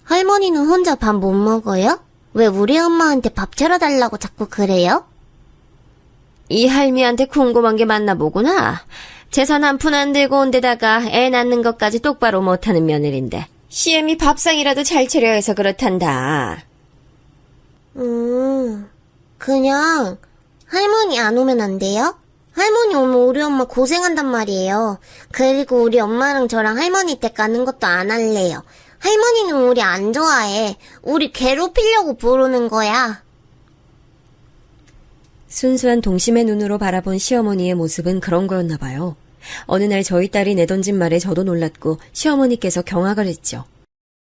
할머니는 혼자 밥 못 먹어요? 왜 우리 엄마한테 밥 차려달라고 자꾸 그래요? 이 할미한테 궁금한 게 많나 보구나. 재산 한 푼 안 들고 온 데다가 애 낳는 것까지 똑바로 못하는 며느리인데 시엠이 밥상이라도 잘 차려 해서 그렇단다. 그냥 할머니 안 오면 안 돼요? 할머니 오면 우리 엄마 고생한단 말이에요. 그리고 우리 엄마랑 저랑 할머니 댁 가는 것도 안 할래요. 할머니는 우리 안 좋아해. 우리 괴롭히려고 부르는 거야. 순수한 동심의 눈으로 바라본 시어머니의 모습은 그런 거였나 봐요. 어느 날 저희 딸이 내던진 말에 저도 놀랐고 시어머니께서 경악을 했죠.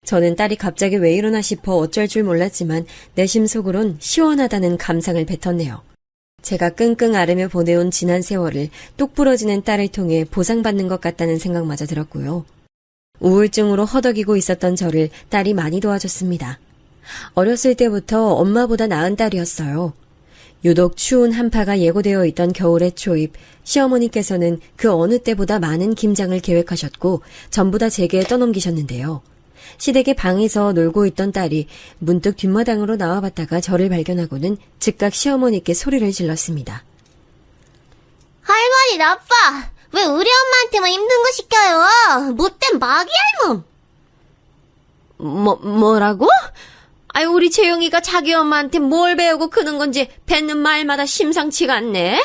저는 딸이 갑자기 왜 이러나 싶어 어쩔 줄 몰랐지만 내심 속으론 시원하다는 감상을 뱉었네요. 제가 끙끙 앓으며 보내온 지난 세월을 똑 부러지는 딸을 통해 보상받는 것 같다는 생각마저 들었고요. 우울증으로 허덕이고 있었던 저를 딸이 많이 도와줬습니다. 어렸을 때부터 엄마보다 나은 딸이었어요. 유독 추운 한파가 예고되어 있던 겨울의 초입, 시어머니께서는 그 어느 때보다 많은 김장을 계획하셨고 전부 다 제게 떠넘기셨는데요. 시댁의 방에서 놀고 있던 딸이 문득 뒷마당으로 나와봤다가 저를 발견하고는 즉각 시어머니께 소리를 질렀습니다. 할머니 나빠! 왜 우리 엄마한테만 힘든 거 시켜요? 못된 마귀 할멈! 뭐라고? 아유, 우리 재영이가 자기 엄마한테 뭘 배우고 크는 건지 뱉는 말마다 심상치가 않네.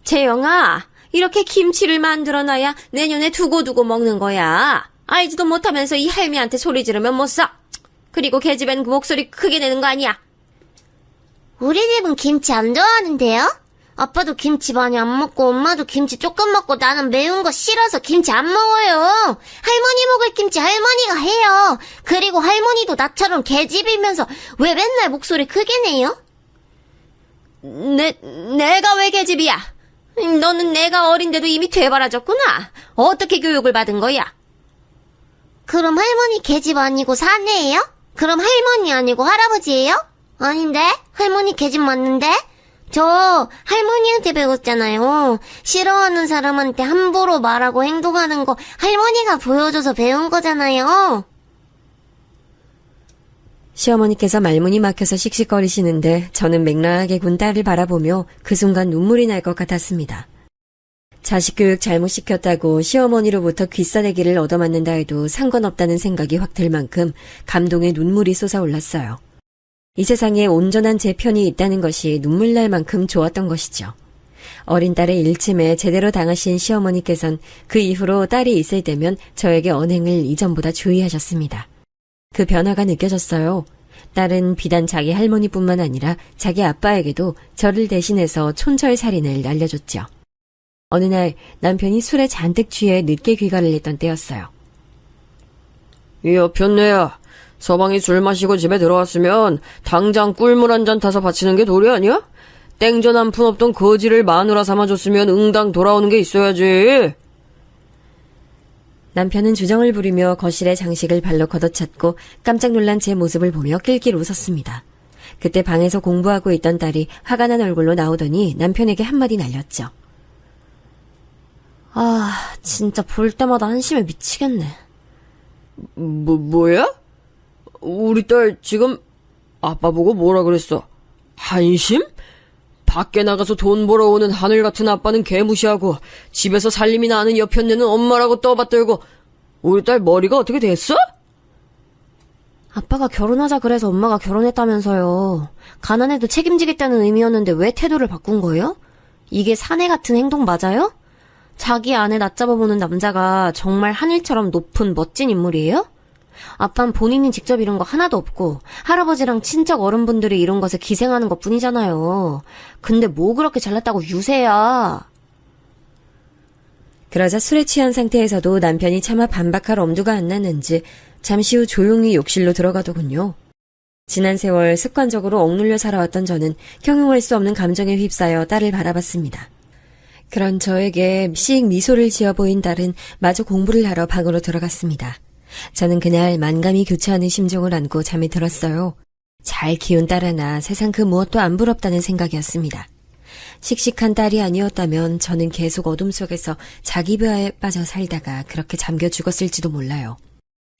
재영아, 이렇게 김치를 만들어놔야 내년에 두고두고 먹는 거야. 알지도 못하면서 이 할미한테 소리 지르면 못 써. 그리고 계집애는 그 목소리 크게 내는 거 아니야. 우리 집은 김치 안 좋아하는데요? 아빠도 김치 많이 안 먹고 엄마도 김치 조금 먹고 나는 매운 거 싫어서 김치 안 먹어요. 할머니 먹을 김치 할머니가 해요. 그리고 할머니도 나처럼 계집이면서 왜 맨날 목소리 크게 내요? 내가 왜 계집이야? 너는 내가 어린데도 이미 되바라졌구나. 어떻게 교육을 받은 거야? 그럼 할머니 계집 아니고 사내예요? 그럼 할머니 아니고 할아버지예요? 아닌데? 할머니 계집 맞는데? 저 할머니한테 배웠잖아요. 싫어하는 사람한테 함부로 말하고 행동하는 거 할머니가 보여줘서 배운 거잖아요. 시어머니께서 말문이 막혀서 씩씩거리시는데 저는 맹랑하게 군 딸을 바라보며 그 순간 눈물이 날 것 같았습니다. 자식 교육 잘못 시켰다고 시어머니로부터 귀싸대기를 얻어맞는다 해도 상관없다는 생각이 확 들 만큼 감동의 눈물이 솟아올랐어요. 이 세상에 온전한 제 편이 있다는 것이 눈물 날 만큼 좋았던 것이죠. 어린 딸의 일침에 제대로 당하신 시어머니께선 그 이후로 딸이 있을 때면 저에게 언행을 이전보다 주의하셨습니다. 그 변화가 느껴졌어요. 딸은 비단 자기 할머니뿐만 아니라 자기 아빠에게도 저를 대신해서 촌철살인을 알려줬죠. 어느 날 남편이 술에 잔뜩 취해 늦게 귀가를 했던 때였어요. 이 여편네야, 서방이 술 마시고 집에 들어왔으면 당장 꿀물 한 잔 타서 바치는 게 도리 아니야? 땡전 한 푼 없던 거지를 마누라 삼아줬으면 응당 돌아오는 게 있어야지. 남편은 주정을 부리며 거실에 장식을 발로 걷어찼고 깜짝 놀란 제 모습을 보며 낄낄 웃었습니다. 그때 방에서 공부하고 있던 딸이 화가 난 얼굴로 나오더니 남편에게 한마디 날렸죠. 아, 진짜 볼 때마다 한심해 미치겠네. 뭐야? 우리 딸 지금 아빠 보고 뭐라 그랬어? 한심? 밖에 나가서 돈 벌어오는 하늘 같은 아빠는 개무시하고 집에서 살림이나 하는 여편네는 엄마라고 떠받들고 우리 딸 머리가 어떻게 됐어? 아빠가 결혼하자 그래서 엄마가 결혼했다면서요. 가난해도 책임지겠다는 의미였는데 왜 태도를 바꾼 거예요? 이게 사내 같은 행동 맞아요? 자기 아내 낮잡아보는 남자가 정말 하늘처럼 높은 멋진 인물이에요? 아빠는 본인이 직접 이룬 거 하나도 없고 할아버지랑 친척 어른분들이 이룬 것에 기생하는 것 뿐이잖아요. 근데 뭐 그렇게 잘났다고 유세야. 그러자 술에 취한 상태에서도 남편이 차마 반박할 엄두가 안 났는지 잠시 후 조용히 욕실로 들어가더군요. 지난 세월 습관적으로 억눌려 살아왔던 저는 형용할 수 없는 감정에 휩싸여 딸을 바라봤습니다. 그런 저에게 씩 미소를 지어 보인 딸은 마저 공부를 하러 방으로 들어갔습니다. 저는 그날 만감이 교차하는 심정을 안고 잠에 들었어요. 잘 키운 딸 하나 세상 그 무엇도 안 부럽다는 생각이었습니다. 씩씩한 딸이 아니었다면 저는 계속 어둠 속에서 자기배아에 빠져 살다가 그렇게 잠겨 죽었을지도 몰라요.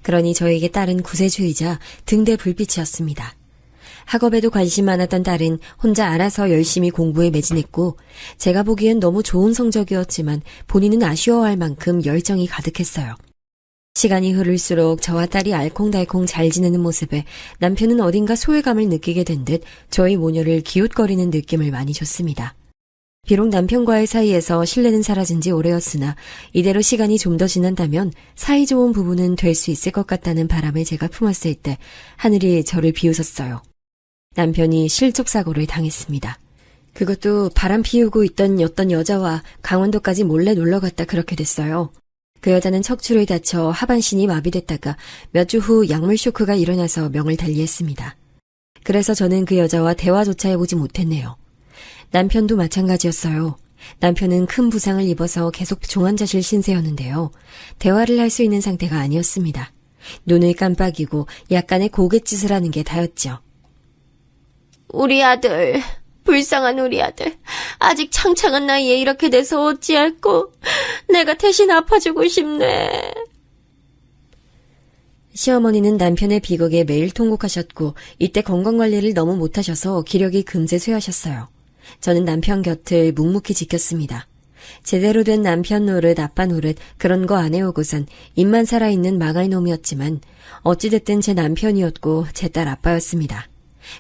그러니 저에게 딸은 구세주이자 등대 불빛이었습니다. 학업에도 관심 많았던 딸은 혼자 알아서 열심히 공부에 매진했고 제가 보기엔 너무 좋은 성적이었지만 본인은 아쉬워할 만큼 열정이 가득했어요. 시간이 흐를수록 저와 딸이 알콩달콩 잘 지내는 모습에 남편은 어딘가 소외감을 느끼게 된 듯 저희 모녀를 기웃거리는 느낌을 많이 줬습니다. 비록 남편과의 사이에서 신뢰는 사라진 지 오래였으나 이대로 시간이 좀 더 지난다면 사이좋은 부부는 될 수 있을 것 같다는 바람을 제가 품었을 때 하늘이 저를 비웃었어요. 남편이 실족사고를 당했습니다. 그것도 바람 피우고 있던 어떤 여자와 강원도까지 몰래 놀러갔다 그렇게 됐어요. 그 여자는 척추를 다쳐 하반신이 마비됐다가 몇 주 후 약물 쇼크가 일어나서 명을 달리했습니다. 그래서 저는 그 여자와 대화조차 해보지 못했네요. 남편도 마찬가지였어요. 남편은 큰 부상을 입어서 계속 종환자실 신세였는데요. 대화를 할 수 있는 상태가 아니었습니다. 눈을 깜빡이고 약간의 고갯짓을 하는 게 다였죠. 우리 아들, 불쌍한 우리 아들. 아직 창창한 나이에 이렇게 돼서 어찌할꼬. 내가 대신 아파주고 싶네. 시어머니는 남편의 비극에 매일 통곡하셨고 이때 건강관리를 너무 못하셔서 기력이 금세 쇠하셨어요. 저는 남편 곁을 묵묵히 지켰습니다. 제대로 된 남편 노릇, 아빠 노릇 그런 거 안 해오고선 입만 살아있는 망할 놈이었지만 어찌됐든 제 남편이었고 제 딸 아빠였습니다.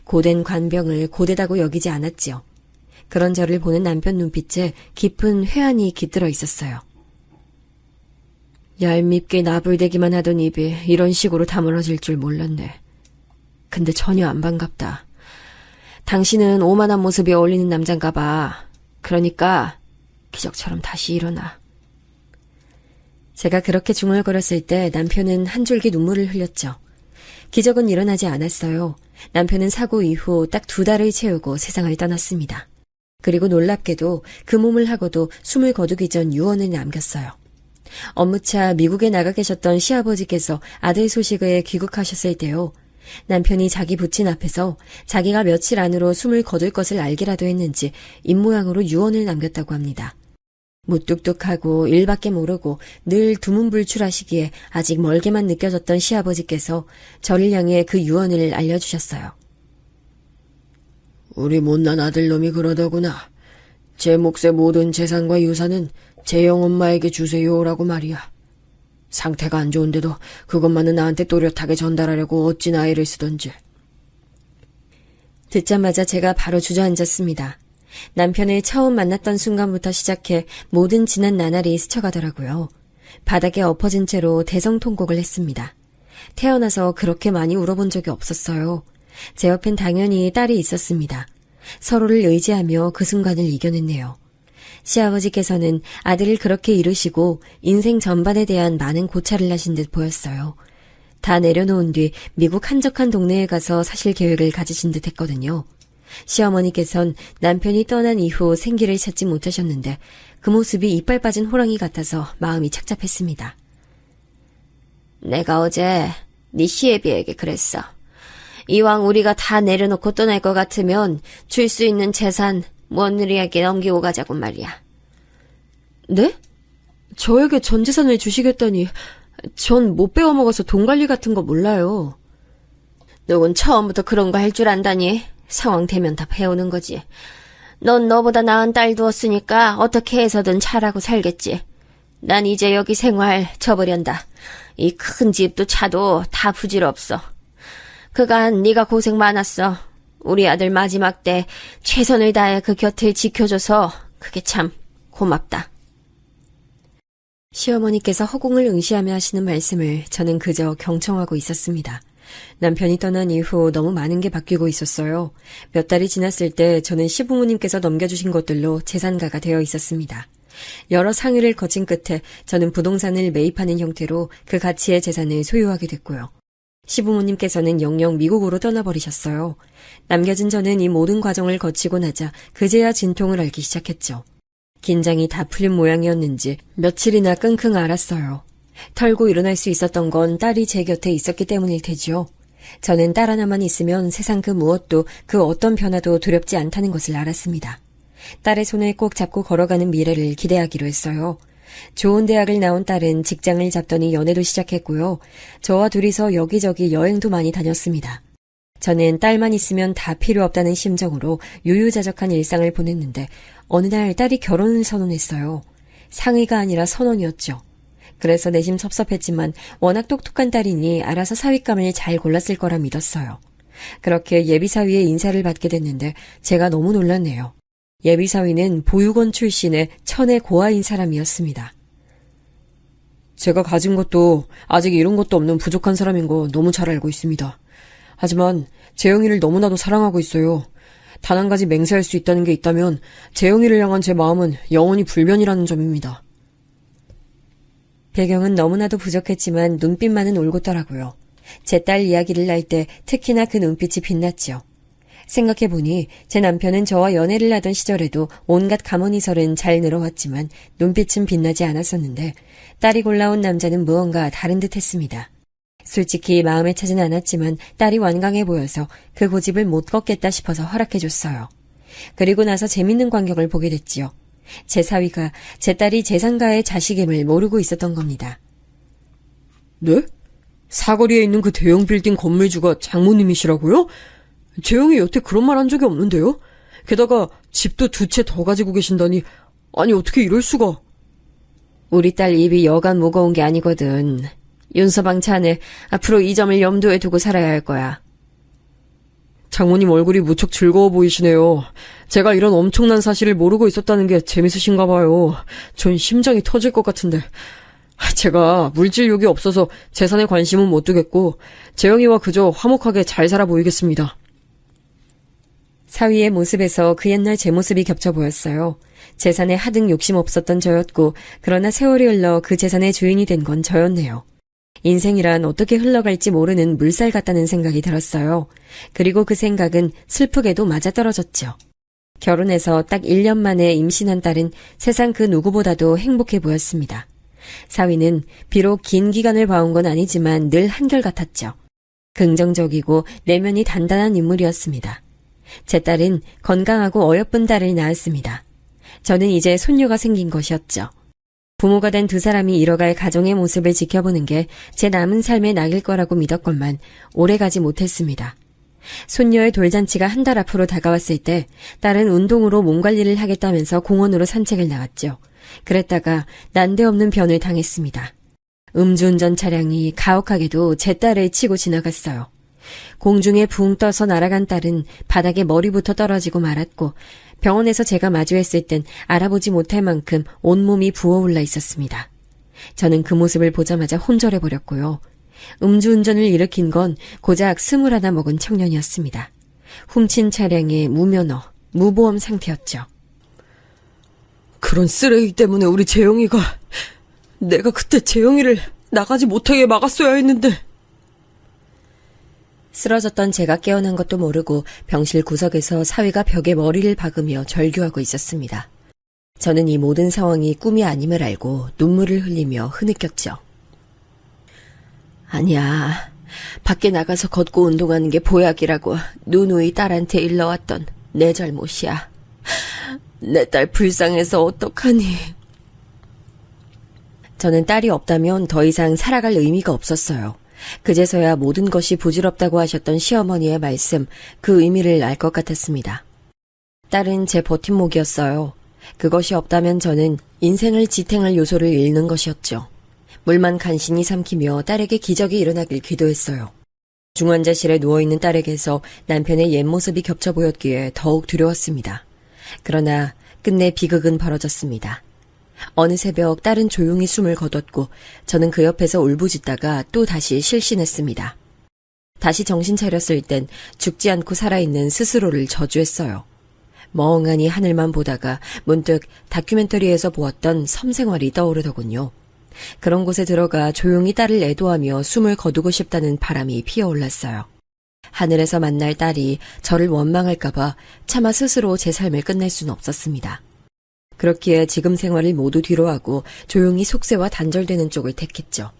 고된 관병을 고되다고 여기지 않았지요. 그런 저를 보는 남편 눈빛에 깊은 회한이 깃들어 있었어요. 얄밉게 나불대기만 하던 입이 이런 식으로 다물어질 줄 몰랐네. 근데 전혀 안 반갑다. 당신은 오만한 모습이 어울리는 남잔가 봐. 그러니까 기적처럼 다시 일어나. 제가 그렇게 중얼거렸을 때 남편은 한 줄기 눈물을 흘렸죠. 기적은 일어나지 않았어요. 남편은 사고 이후 딱 2달을 채우고 세상을 떠났습니다. 그리고 놀랍게도 그 몸을 하고도 숨을 거두기 전 유언을 남겼어요. 업무차 미국에 나가 계셨던 시아버지께서 아들 소식을 귀국하셨을 때요. 남편이 자기 부친 앞에서 자기가 며칠 안으로 숨을 거둘 것을 알기라도 했는지 입모양으로 유언을 남겼다고 합니다. 무뚝뚝하고 일밖에 모르고 늘 두문불출하시기에 아직 멀게만 느껴졌던 시아버지께서 저를 향해 그 유언을 알려주셨어요. 우리 못난 아들놈이 그러더구나. 제 몫의 모든 재산과 유산은 재영 엄마에게 주세요라고 말이야. 상태가 안 좋은데도 그것만은 나한테 또렷하게 전달하려고 어찌나 애를 쓰던지. 듣자마자 제가 바로 주저앉았습니다. 남편을 처음 만났던 순간부터 시작해 모든 지난 나날이 스쳐가더라고요. 바닥에 엎어진 채로 대성통곡을 했습니다. 태어나서 그렇게 많이 울어본 적이 없었어요. 제 옆엔 당연히 딸이 있었습니다. 서로를 의지하며 그 순간을 이겨냈네요. 시아버지께서는 아들을 그렇게 이루시고 인생 전반에 대한 많은 고찰을 하신 듯 보였어요. 다 내려놓은 뒤 미국 한적한 동네에 가서 사실 계획을 가지신 듯 했거든요. 시어머니께선 남편이 떠난 이후 생기를 찾지 못하셨는데 그 모습이 이빨 빠진 호랑이 같아서 마음이 착잡했습니다. 내가 어제 네 시애비에게 그랬어. 이왕 우리가 다 내려놓고 떠날 것 같으면 줄 수 있는 재산 며느리에게 넘기고 가자고 말이야. 네? 저에게 전 재산을 주시겠다니 전 못 배워먹어서 돈 관리 같은 거 몰라요. 누군 처음부터 그런 거 할 줄 안다니. 상황 되면 다 배우는 거지. 넌 너보다 나은 딸 두었으니까 어떻게 해서든 잘하고 살겠지. 난 이제 여기 생활 접으련다. 이 큰 집도 차도 다 부질없어. 그간 네가 고생 많았어. 우리 아들 마지막 때 최선을 다해 그 곁을 지켜줘서 그게 참 고맙다. 시어머니께서 허공을 응시하며 하시는 말씀을 저는 그저 경청하고 있었습니다. 남편이 떠난 이후 너무 많은 게 바뀌고 있었어요. 몇 달이 지났을 때 저는 시부모님께서 넘겨주신 것들로 재산가가 되어 있었습니다. 여러 상의를 거친 끝에 저는 부동산을 매입하는 형태로 그 가치의 재산을 소유하게 됐고요. 시부모님께서는 영영 미국으로 떠나버리셨어요. 남겨진 저는 이 모든 과정을 거치고 나자 그제야 진통을 앓기 시작했죠. 긴장이 다 풀린 모양이었는지 며칠이나 끙끙 앓았어요. 털고 일어날 수 있었던 건 딸이 제 곁에 있었기 때문일 테지요. 저는 딸 하나만 있으면 세상 그 무엇도 그 어떤 변화도 두렵지 않다는 것을 알았습니다. 딸의 손을 꼭 잡고 걸어가는 미래를 기대하기로 했어요. 좋은 대학을 나온 딸은 직장을 잡더니 연애도 시작했고요. 저와 둘이서 여기저기 여행도 많이 다녔습니다. 저는 딸만 있으면 다 필요 없다는 심정으로 유유자적한 일상을 보냈는데 어느 날 딸이 결혼을 선언했어요. 상의가 아니라 선언이었죠. 그래서 내심 섭섭했지만 워낙 똑똑한 딸이니 알아서 사윗감을 잘 골랐을 거라 믿었어요. 그렇게 예비사위의 인사를 받게 됐는데 제가 너무 놀랐네요. 예비사위는 보육원 출신의 천의 고아인 사람이었습니다. 제가 가진 것도 아직 이룬 것도 없는 부족한 사람인 거 너무 잘 알고 있습니다. 하지만 재영이를 너무나도 사랑하고 있어요. 단 한 가지 맹세할 수 있다는 게 있다면 재영이를 향한 제 마음은 영원히 불변이라는 점입니다. 배경은 너무나도 부족했지만 눈빛만은 올곧더라고요. 제 딸 이야기를 할 때 특히나 그 눈빛이 빛났죠. 생각해보니 제 남편은 저와 연애를 하던 시절에도 온갖 가문이설은 잘 늘어왔지만 눈빛은 빛나지 않았었는데 딸이 골라온 남자는 무언가 다른 듯 했습니다. 솔직히 마음에 차진 않았지만 딸이 완강해 보여서 그 고집을 못 꺾겠다 싶어서 허락해줬어요. 그리고 나서 재밌는 광경을 보게 됐지요. 제 사위가 제 딸이 재산가의 자식임을 모르고 있었던 겁니다. 네? 사거리에 있는 그 대형 빌딩 건물주가 장모님이시라고요? 재영이 여태 그런 말 한 적이 없는데요? 게다가 집도 2채 더 가지고 계신다니, 아니 어떻게 이럴 수가. 우리 딸 입이 여간 무거운 게 아니거든. 윤서방 자네 앞으로 이 점을 염두에 두고 살아야 할 거야. 장모님 얼굴이 무척 즐거워 보이시네요. 제가 이런 엄청난 사실을 모르고 있었다는 게 재밌으신가 봐요. 전 심장이 터질 것 같은데. 제가 물질욕이 없어서 재산에 관심은 못 두겠고 재영이와 그저 화목하게 잘 살아 보이겠습니다. 사위의 모습에서 그 옛날 제 모습이 겹쳐 보였어요. 재산에 하등 욕심 없었던 저였고 그러나 세월이 흘러 그 재산의 주인이 된 건 저였네요. 인생이란 어떻게 흘러갈지 모르는 물살 같다는 생각이 들었어요. 그리고 그 생각은 슬프게도 맞아떨어졌죠. 결혼해서 딱 1년 만에 임신한 딸은 세상 그 누구보다도 행복해 보였습니다. 사위는 비록 긴 기간을 봐온 건 아니지만 늘 한결같았죠. 긍정적이고 내면이 단단한 인물이었습니다. 제 딸은 건강하고 어여쁜 딸을 낳았습니다. 저는 이제 손녀가 생긴 것이었죠. 부모가 된 두 사람이 이뤄갈 가정의 모습을 지켜보는 게 제 남은 삶의 낙일 거라고 믿었건만 오래가지 못했습니다. 손녀의 돌잔치가 한 달 앞으로 다가왔을 때 딸은 운동으로 몸 관리를 하겠다면서 공원으로 산책을 나갔죠. 그랬다가 난데없는 변을 당했습니다. 음주운전 차량이 가혹하게도 제 딸을 치고 지나갔어요. 공중에 붕 떠서 날아간 딸은 바닥에 머리부터 떨어지고 말았고 병원에서 제가 마주했을 땐 알아보지 못할 만큼 온몸이 부어올라 있었습니다. 저는 그 모습을 보자마자 혼절해버렸고요. 음주운전을 일으킨 건 고작 21 먹은 청년이었습니다. 훔친 차량의 무면허, 무보험 상태였죠. 그런 쓰레기 때문에 우리 재영이가, 내가 그때 재영이를 나가지 못하게 막았어야 했는데. 쓰러졌던 제가 깨어난 것도 모르고 병실 구석에서 사위가 벽에 머리를 박으며 절규하고 있었습니다. 저는 이 모든 상황이 꿈이 아님을 알고 눈물을 흘리며 흐느꼈죠. 아니야. 밖에 나가서 걷고 운동하는 게 보약이라고 누누이 딸한테 일러왔던 내 잘못이야. 내 딸 불쌍해서 어떡하니. 저는 딸이 없다면 더 이상 살아갈 의미가 없었어요. 그제서야 모든 것이 부질없다고 하셨던 시어머니의 말씀, 그 의미를 알 것 같았습니다. 딸은 제 버팀목이었어요. 그것이 없다면 저는 인생을 지탱할 요소를 잃는 것이었죠. 물만 간신히 삼키며 딸에게 기적이 일어나길 기도했어요. 중환자실에 누워있는 딸에게서 남편의 옛 모습이 겹쳐 보였기에 더욱 두려웠습니다. 그러나 끝내 비극은 벌어졌습니다. 어느 새벽 딸은 조용히 숨을 거뒀고 저는 그 옆에서 울부짖다가 또 다시 실신했습니다. 다시 정신 차렸을 땐 죽지 않고 살아있는 스스로를 저주했어요. 멍하니 하늘만 보다가 문득 다큐멘터리에서 보았던 섬 생활이 떠오르더군요. 그런 곳에 들어가 조용히 딸을 애도하며 숨을 거두고 싶다는 바람이 피어올랐어요. 하늘에서 만날 딸이 저를 원망할까봐 차마 스스로 제 삶을 끝낼 수는 없었습니다. 그렇기에 지금 생활을 모두 뒤로하고 조용히 속세와 단절되는 쪽을 택했죠.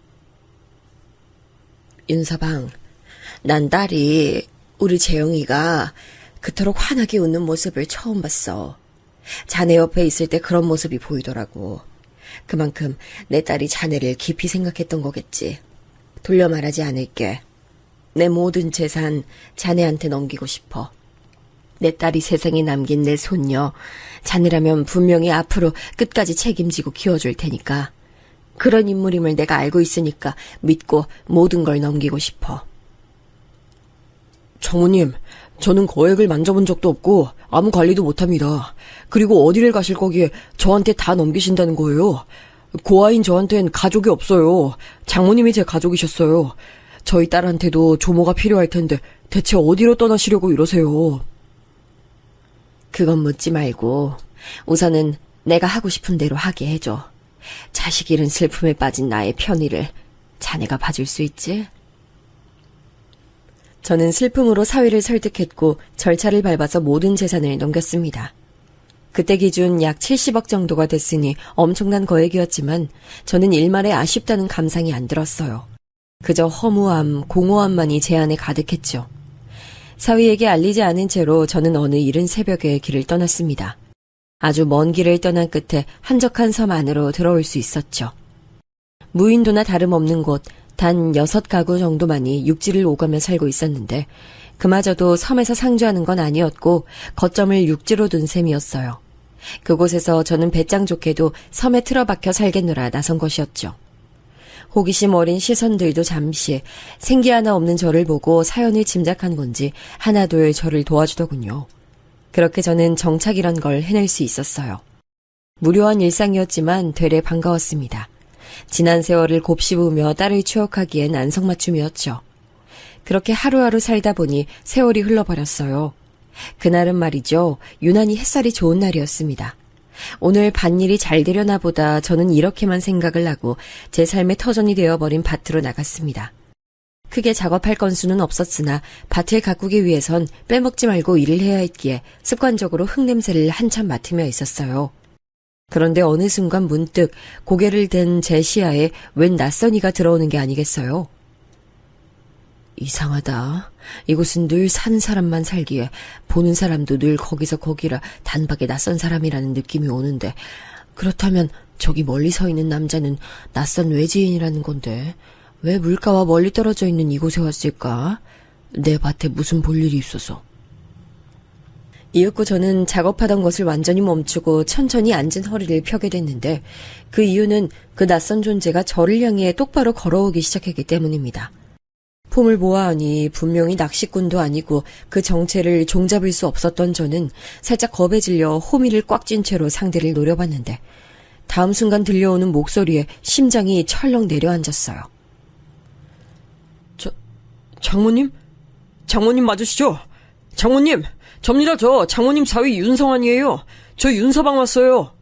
윤서방, 난 딸이 우리 재영이가 그토록 환하게 웃는 모습을 처음 봤어. 자네 옆에 있을 때 그런 모습이 보이더라고. 그만큼 내 딸이 자네를 깊이 생각했던 거겠지. 돌려 말하지 않을게. 내 모든 재산 자네한테 넘기고 싶어. 내 딸이 세상에 남긴 내 손녀, 자네라면 분명히 앞으로 끝까지 책임지고 키워줄 테니까. 그런 인물임을 내가 알고 있으니까 믿고 모든 걸 넘기고 싶어. 장모님, 저는 거액을 만져본 적도 없고 아무 관리도 못합니다. 그리고 어디를 가실 거기에 저한테 다 넘기신다는 거예요. 고아인 저한텐 가족이 없어요. 장모님이 제 가족이셨어요. 저희 딸한테도 조모가 필요할 텐데 대체 어디로 떠나시려고 이러세요? 그건 묻지 말고 우선은 내가 하고 싶은 대로 하게 해줘. 자식 잃은 슬픔에 빠진 나의 편의를 자네가 봐줄 수 있지? 저는 슬픔으로 사위를 설득했고 절차를 밟아서 모든 재산을 넘겼습니다. 그때 기준 약 70억 정도가 됐으니 엄청난 거액이었지만 저는 일말에 아쉽다는 감상이 안 들었어요. 그저 허무함, 공허함만이 제 안에 가득했죠. 사위에게 알리지 않은 채로 저는 어느 이른 새벽에 길을 떠났습니다. 아주 먼 길을 떠난 끝에 한적한 섬 안으로 들어올 수 있었죠. 무인도나 다름없는 곳, 단 6가구 정도만이 육지를 오가며 살고 있었는데 그마저도 섬에서 상주하는 건 아니었고 거점을 육지로 둔 셈이었어요. 그곳에서 저는 배짱 좋게도 섬에 틀어박혀 살겠노라 나선 것이었죠. 호기심 어린 시선들도 잠시 생기 하나 없는 저를 보고 사연을 짐작한 건지 하나둘 저를 도와주더군요. 그렇게 저는 정착이란 걸 해낼 수 있었어요. 무료한 일상이었지만 되레 반가웠습니다. 지난 세월을 곱씹으며 딸을 추억하기엔 안성맞춤이었죠. 그렇게 하루하루 살다 보니 세월이 흘러버렸어요. 그날은 말이죠. 유난히 햇살이 좋은 날이었습니다. 오늘 밭일이 잘 되려나 보다 저는 이렇게만 생각을 하고 제 삶의 터전이 되어버린 밭으로 나갔습니다. 크게 작업할 건수는 없었으나 밭을 가꾸기 위해선 빼먹지 말고 일을 해야 했기에 습관적으로 흙냄새를 한참 맡으며 있었어요. 그런데 어느 순간 문득 고개를 든 제 시야에 웬 낯선 이가 들어오는 게 아니겠어요? 이상하다. 이곳은 늘 사는 사람만 살기에 보는 사람도 늘 거기서 거기라 단박에 낯선 사람이라는 느낌이 오는데 그렇다면 저기 멀리 서 있는 남자는 낯선 외지인이라는 건데 왜 물가와 멀리 떨어져 있는 이곳에 왔을까? 내 밭에 무슨 볼일이 있어서. 이윽고 저는 작업하던 것을 완전히 멈추고 천천히 앉은 허리를 펴게 됐는데 그 이유는 그 낯선 존재가 저를 향해 똑바로 걸어오기 시작했기 때문입니다. 폼을 보아하니 분명히 낚시꾼도 아니고 그 정체를 종잡을 수 없었던 저는 살짝 겁에 질려 호미를 꽉 쥔 채로 상대를 노려봤는데 다음 순간 들려오는 목소리에 심장이 철렁 내려앉았어요. 장모님? 장모님 맞으시죠? 장모님! 접니다. 저 장모님 사위 윤성환이에요. 저 윤서방 왔어요.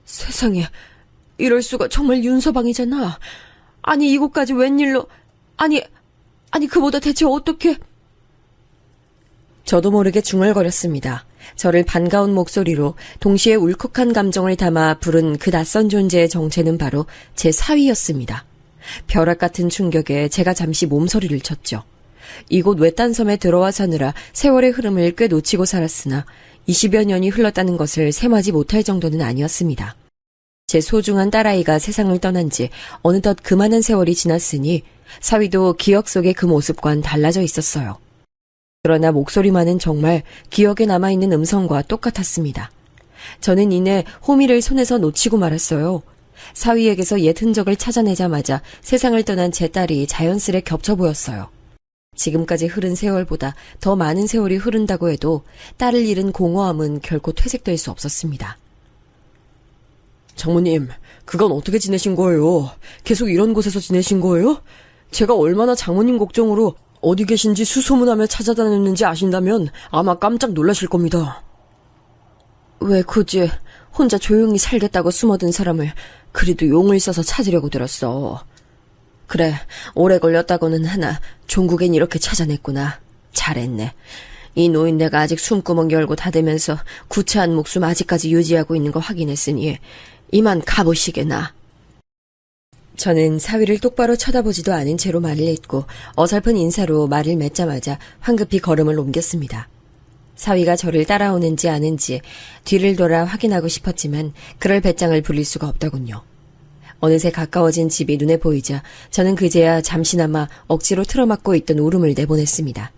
세상에, 이럴 수가. 정말 윤서방이잖아. 아니 이곳까지 웬일로. 아니 그보다 대체 어떻게. 저도 모르게 중얼거렸습니다. 저를 반가운 목소리로 동시에 울컥한 감정을 담아 부른 그 낯선 존재의 정체는 바로 제 사위였습니다. 벼락 같은 충격에 제가 잠시 몸서리를 쳤죠. 이곳 외딴 섬에 들어와 사느라 세월의 흐름을 꽤 놓치고 살았으나 20여 년이 흘렀다는 것을 셈하지 못할 정도는 아니었습니다. 제 소중한 딸아이가 세상을 떠난 지 어느덧 그만한 세월이 지났으니 사위도 기억 속의 그 모습과는 달라져 있었어요. 그러나 목소리만은 정말 기억에 남아있는 음성과 똑같았습니다. 저는 이내 호미를 손에서 놓치고 말았어요. 사위에게서 옛 흔적을 찾아내자마자 세상을 떠난 제 딸이 자연스레 겹쳐 보였어요. 지금까지 흐른 세월보다 더 많은 세월이 흐른다고 해도 딸을 잃은 공허함은 결코 퇴색될 수 없었습니다. 장모님, 그건 어떻게 지내신 거예요? 계속 이런 곳에서 지내신 거예요? 제가 얼마나 장모님 걱정으로 어디 계신지 수소문하며 찾아다녔는지 아신다면 아마 깜짝 놀라실 겁니다. 왜 굳이 혼자 조용히 살겠다고 숨어든 사람을 그리도 용을 써서 찾으려고 들었어. 그래, 오래 걸렸다고는 하나 종국엔 이렇게 찾아냈구나. 잘했네. 이 노인네가 아직 숨구멍 열고 닫으면서 구차한 목숨 아직까지 유지하고 있는 거 확인했으니 이만 가보시게나. 저는 사위를 똑바로 쳐다보지도 않은 채로 말을 잇고 어설픈 인사로 말을 맺자마자 황급히 걸음을 옮겼습니다. 사위가 저를 따라오는지 아는지 뒤를 돌아 확인하고 싶었지만 그럴 배짱을 부릴 수가 없더군요. 어느새 가까워진 집이 눈에 보이자 저는 그제야 잠시나마 억지로 틀어막고 있던 울음을 내보냈습니다.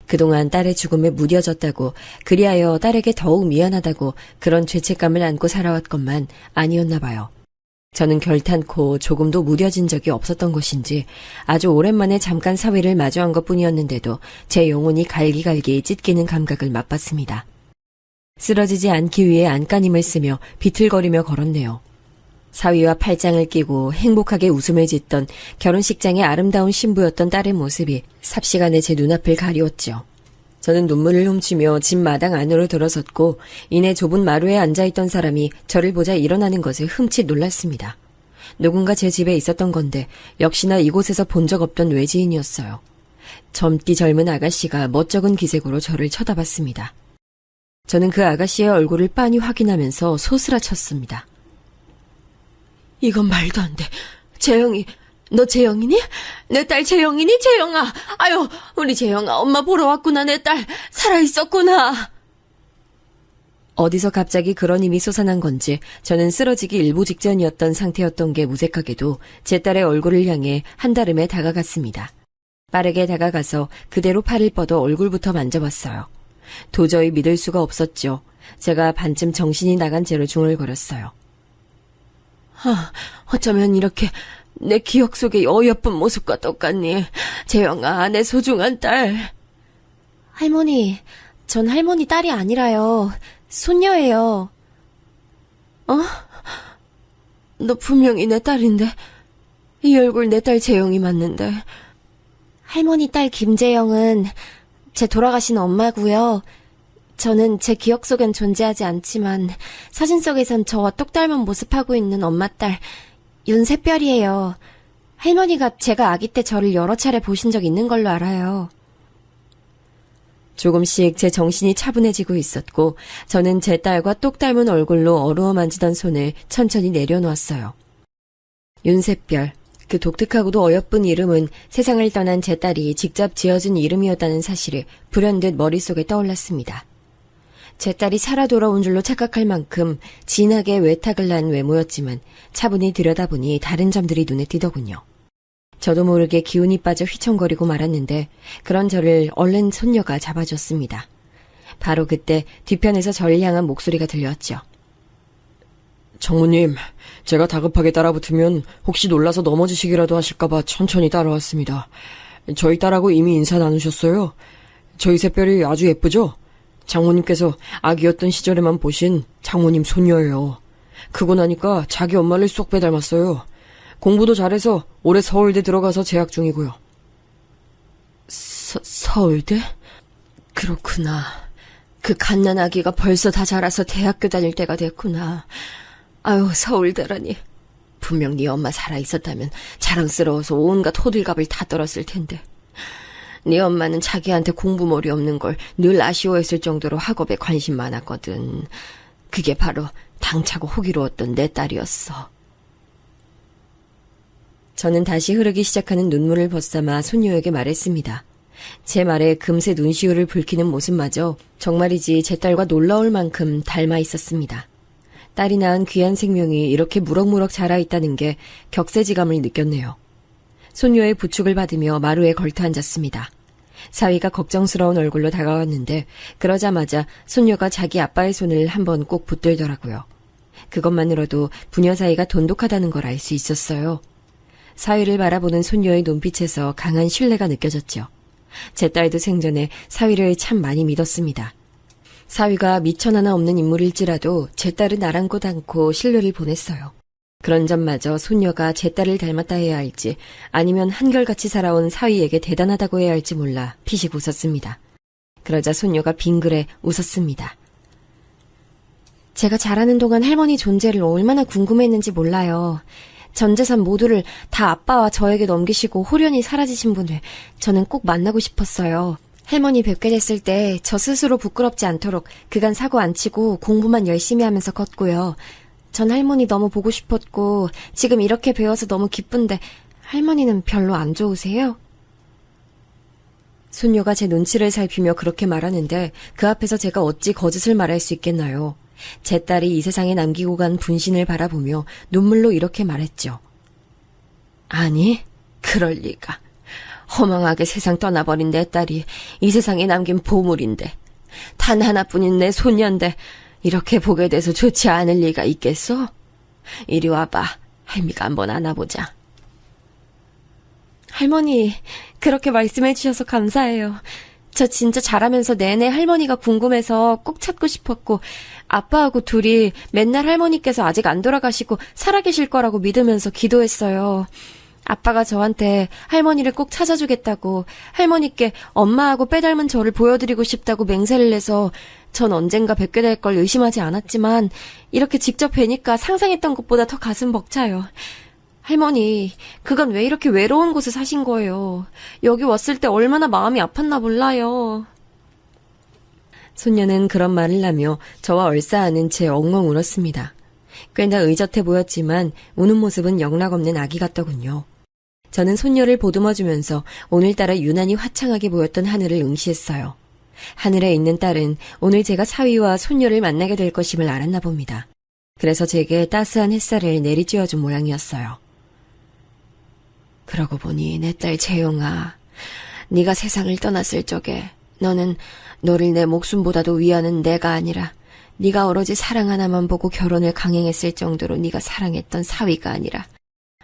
그동안 딸의 죽음에 무뎌졌다고, 그리하여 딸에게 더욱 미안하다고 그런 죄책감을 안고 살아왔건만 아니었나 봐요. 저는 결탄코 조금도 무뎌진 적이 없었던 것인지 아주 오랜만에 잠깐 사위를 마주한 것뿐이었는데도 제 영혼이 갈기갈기 찢기는 감각을 맛봤습니다. 쓰러지지 않기 위해 안간힘을 쓰며 비틀거리며 걸었네요. 사위와 팔짱을 끼고 행복하게 웃음을 짓던 결혼식장의 아름다운 신부였던 딸의 모습이 삽시간에 제 눈앞을 가리웠죠. 저는 눈물을 훔치며 집 마당 안으로 들어섰고 이내 좁은 마루에 앉아있던 사람이 저를 보자 일어나는 것을 흠칫 놀랐습니다. 누군가 제 집에 있었던 건데 역시나 이곳에서 본 적 없던 외지인이었어요. 젊디 젊은 아가씨가 멋쩍은 기색으로 저를 쳐다봤습니다. 저는 그 아가씨의 얼굴을 빤히 확인하면서 소스라쳤습니다. 이건 말도 안 돼. 재영이, 너 재영이니? 내 딸 재영이니? 재영아! 아유, 우리 재영아, 엄마 보러 왔구나. 내 딸 살아있었구나. 어디서 갑자기 그런 힘이 솟아난 건지 저는 쓰러지기 일보 직전이었던 상태였던 게 무색하게도 제 딸의 얼굴을 향해 한달음에 다가갔습니다. 빠르게 다가가서 그대로 팔을 뻗어 얼굴부터 만져봤어요. 도저히 믿을 수가 없었죠. 제가 반쯤 정신이 나간 채로 중얼거렸어요. 어쩌면 이렇게 내 기억 속의 어여쁜 모습과 똑같니? 재영아, 내 소중한 딸. 할머니, 전 할머니 딸이 아니라요. 손녀예요. 너 분명히 내 딸인데 이 얼굴 내 딸 재영이 맞는데. 할머니 딸 김재영은 제 돌아가신 엄마고요. 저는 제 기억 속엔 존재하지 않지만 사진 속에선 저와 똑 닮은 모습하고 있는 엄마 딸 윤샛별이에요. 할머니가 제가 아기 때 저를 여러 차례 보신 적 있는 걸로 알아요. 조금씩 제 정신이 차분해지고 있었고 저는 제 딸과 똑 닮은 얼굴로 어루어 만지던 손을 천천히 내려놓았어요. 윤샛별, 그 독특하고도 어여쁜 이름은 세상을 떠난 제 딸이 직접 지어준 이름이었다는 사실이 불현듯 머릿속에 떠올랐습니다. 제 딸이 살아 돌아온 줄로 착각할 만큼 진하게 외탁을 난 외모였지만 차분히 들여다보니 다른 점들이 눈에 띄더군요. 저도 모르게 기운이 빠져 휘청거리고 말았는데 그런 저를 얼른 손녀가 잡아줬습니다. 바로 그때 뒤편에서 저를 향한 목소리가 들려왔죠. 장모님, 제가 다급하게 따라붙으면 혹시 놀라서 넘어지시기라도 하실까봐 천천히 따라왔습니다. 저희 딸하고 이미 인사 나누셨어요. 저희 샛별이 아주 예쁘죠? 장모님께서 아기였던 시절에만 보신 장모님 손녀예요. 크고 나니까 자기 엄마를 쏙 빼닮았어요. 공부도 잘해서 올해 서울대 들어가서 재학 중이고요. 서울대? 그렇구나. 그 갓난 아기가 벌써 다 자라서 대학교 다닐 때가 됐구나. 아유, 서울대라니. 분명 네 엄마 살아있었다면 자랑스러워서 온갖 호들갑을 다 떨었을 텐데. 네 엄마는 자기한테 공부머리 없는 걸 늘 아쉬워했을 정도로 학업에 관심 많았거든. 그게 바로 당차고 호기로웠던 내 딸이었어. 저는 다시 흐르기 시작하는 눈물을 벗삼아 손녀에게 말했습니다. 제 말에 금세 눈시울을 붉히는 모습마저 정말이지 제 딸과 놀라울 만큼 닮아 있었습니다. 딸이 낳은 귀한 생명이 이렇게 무럭무럭 자라있다는 게 격세지감을 느꼈네요. 손녀의 부축을 받으며 마루에 걸터 앉았습니다. 사위가 걱정스러운 얼굴로 다가왔는데 그러자마자 손녀가 자기 아빠의 손을 한번 꼭 붙들더라고요. 그것만으로도 부녀 사이가 돈독하다는 걸 알 수 있었어요. 사위를 바라보는 손녀의 눈빛에서 강한 신뢰가 느껴졌죠. 제 딸도 생전에 사위를 참 많이 믿었습니다. 사위가 미천 하나 없는 인물일지라도 제 딸은 아랑곳 않고 신뢰를 보냈어요. 그런 점마저 손녀가 제 딸을 닮았다 해야 할지 아니면 한결같이 살아온 사위에게 대단하다고 해야 할지 몰라 피식 웃었습니다. 그러자 손녀가 빙그레 웃었습니다. 제가 자라는 동안 할머니 존재를 얼마나 궁금했는지 몰라요. 전 재산 모두를 다 아빠와 저에게 넘기시고 홀연히 사라지신 분을 저는 꼭 만나고 싶었어요. 할머니 뵙게 됐을 때 저 스스로 부끄럽지 않도록 그간 사고 안 치고 공부만 열심히 하면서 컸고요. 전 할머니 너무 보고 싶었고 지금 이렇게 배워서 너무 기쁜데 할머니는 별로 안 좋으세요? 손녀가 제 눈치를 살피며 그렇게 말하는데 그 앞에서 제가 어찌 거짓을 말할 수 있겠나요? 제 딸이 이 세상에 남기고 간 분신을 바라보며 눈물로 이렇게 말했죠. 아니, 그럴 리가. 허망하게 세상 떠나버린 내 딸이 이 세상에 남긴 보물인데 단 하나뿐인 내 손녀인데 이렇게 보게 돼서 좋지 않을 리가 있겠어? 이리 와봐. 할미가 한번 안아보자. 할머니, 그렇게 말씀해 주셔서 감사해요. 저 진짜 자라면서 내내 할머니가 궁금해서 꼭 찾고 싶었고 아빠하고 둘이 맨날 할머니께서 아직 안 돌아가시고 살아계실 거라고 믿으면서 기도했어요. 아빠가 저한테 할머니를 꼭 찾아주겠다고 할머니께 엄마하고 빼닮은 저를 보여드리고 싶다고 맹세를 해서 전 언젠가 뵙게 될 걸 의심하지 않았지만 이렇게 직접 뵈니까 상상했던 것보다 더 가슴 벅차요. 할머니, 그건 왜 이렇게 외로운 곳에 사신 거예요? 여기 왔을 때 얼마나 마음이 아팠나 몰라요. 손녀는 그런 말을 하며 저와 얼싸안은 채 엉엉 울었습니다. 꽤나 의젓해 보였지만 우는 모습은 영락없는 아기 같더군요. 저는 손녀를 보듬어주면서 오늘따라 유난히 화창하게 보였던 하늘을 응시했어요. 하늘에 있는 딸은 오늘 제가 사위와 손녀를 만나게 될 것임을 알았나 봅니다. 그래서 제게 따스한 햇살을 내리쬐어준 모양이었어요. 그러고 보니 내 딸 재용아, 네가 세상을 떠났을 적에 너를 내 목숨보다도 위하는 내가 아니라 네가 오로지 사랑 하나만 보고 결혼을 강행했을 정도로 네가 사랑했던 사위가 아니라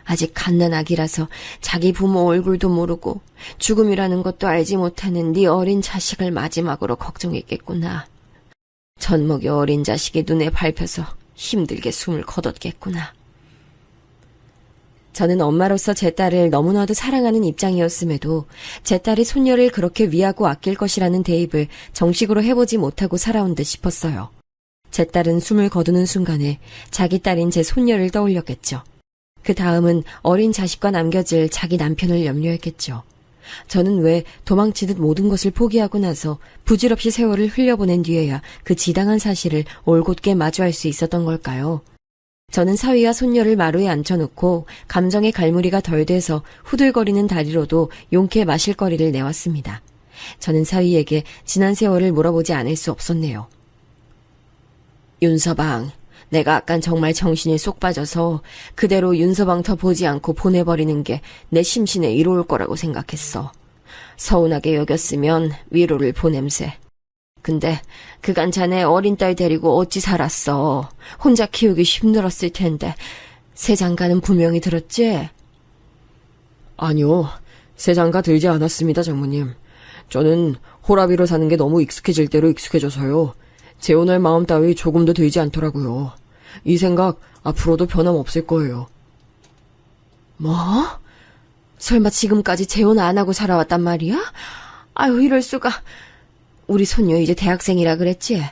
아직 갓난아기라서 자기 부모 얼굴도 모르고 죽음이라는 것도 알지 못하는 네 어린 자식을 마지막으로 걱정했겠구나. 젖먹이 어린 자식이 눈에 밟혀서 힘들게 숨을 거뒀겠구나. 저는 엄마로서 제 딸을 너무나도 사랑하는 입장이었음에도 제 딸이 손녀를 그렇게 위하고 아낄 것이라는 대입을 정식으로 해보지 못하고 살아온 듯 싶었어요. 제 딸은 숨을 거두는 순간에 자기 딸인 제 손녀를 떠올렸겠죠. 그 다음은 어린 자식과 남겨질 자기 남편을 염려했겠죠. 저는 왜 도망치듯 모든 것을 포기하고 나서 부질없이 세월을 흘려보낸 뒤에야 그 지당한 사실을 올곧게 마주할 수 있었던 걸까요? 저는 사위와 손녀를 마루에 앉혀놓고 감정의 갈무리가 덜 돼서 후들거리는 다리로도 용케 마실 거리를 내왔습니다. 저는 사위에게 지난 세월을 물어보지 않을 수 없었네요. 윤서방, 내가 아깐 정말 정신이 쏙 빠져서 그대로 윤서방 더 보지 않고 보내버리는 게 내 심신에 이로울 거라고 생각했어. 서운하게 여겼으면 위로를 보냄세. 근데 그간 자네 어린 딸 데리고 어찌 살았어. 혼자 키우기 힘들었을 텐데 새장가는 분명히 들었지? 아니요, 새장가 들지 않았습니다, 장모님. 저는 호라비로 사는 게 너무 익숙해질 대로 익숙해져서요. 재혼할 마음 따위 조금도 들지 않더라고요. 이 생각 앞으로도 변함없을 거예요. 뭐? 설마 지금까지 재혼 안 하고 살아왔단 말이야? 아유, 이럴 수가. 우리 손녀 이제 대학생이라 그랬지?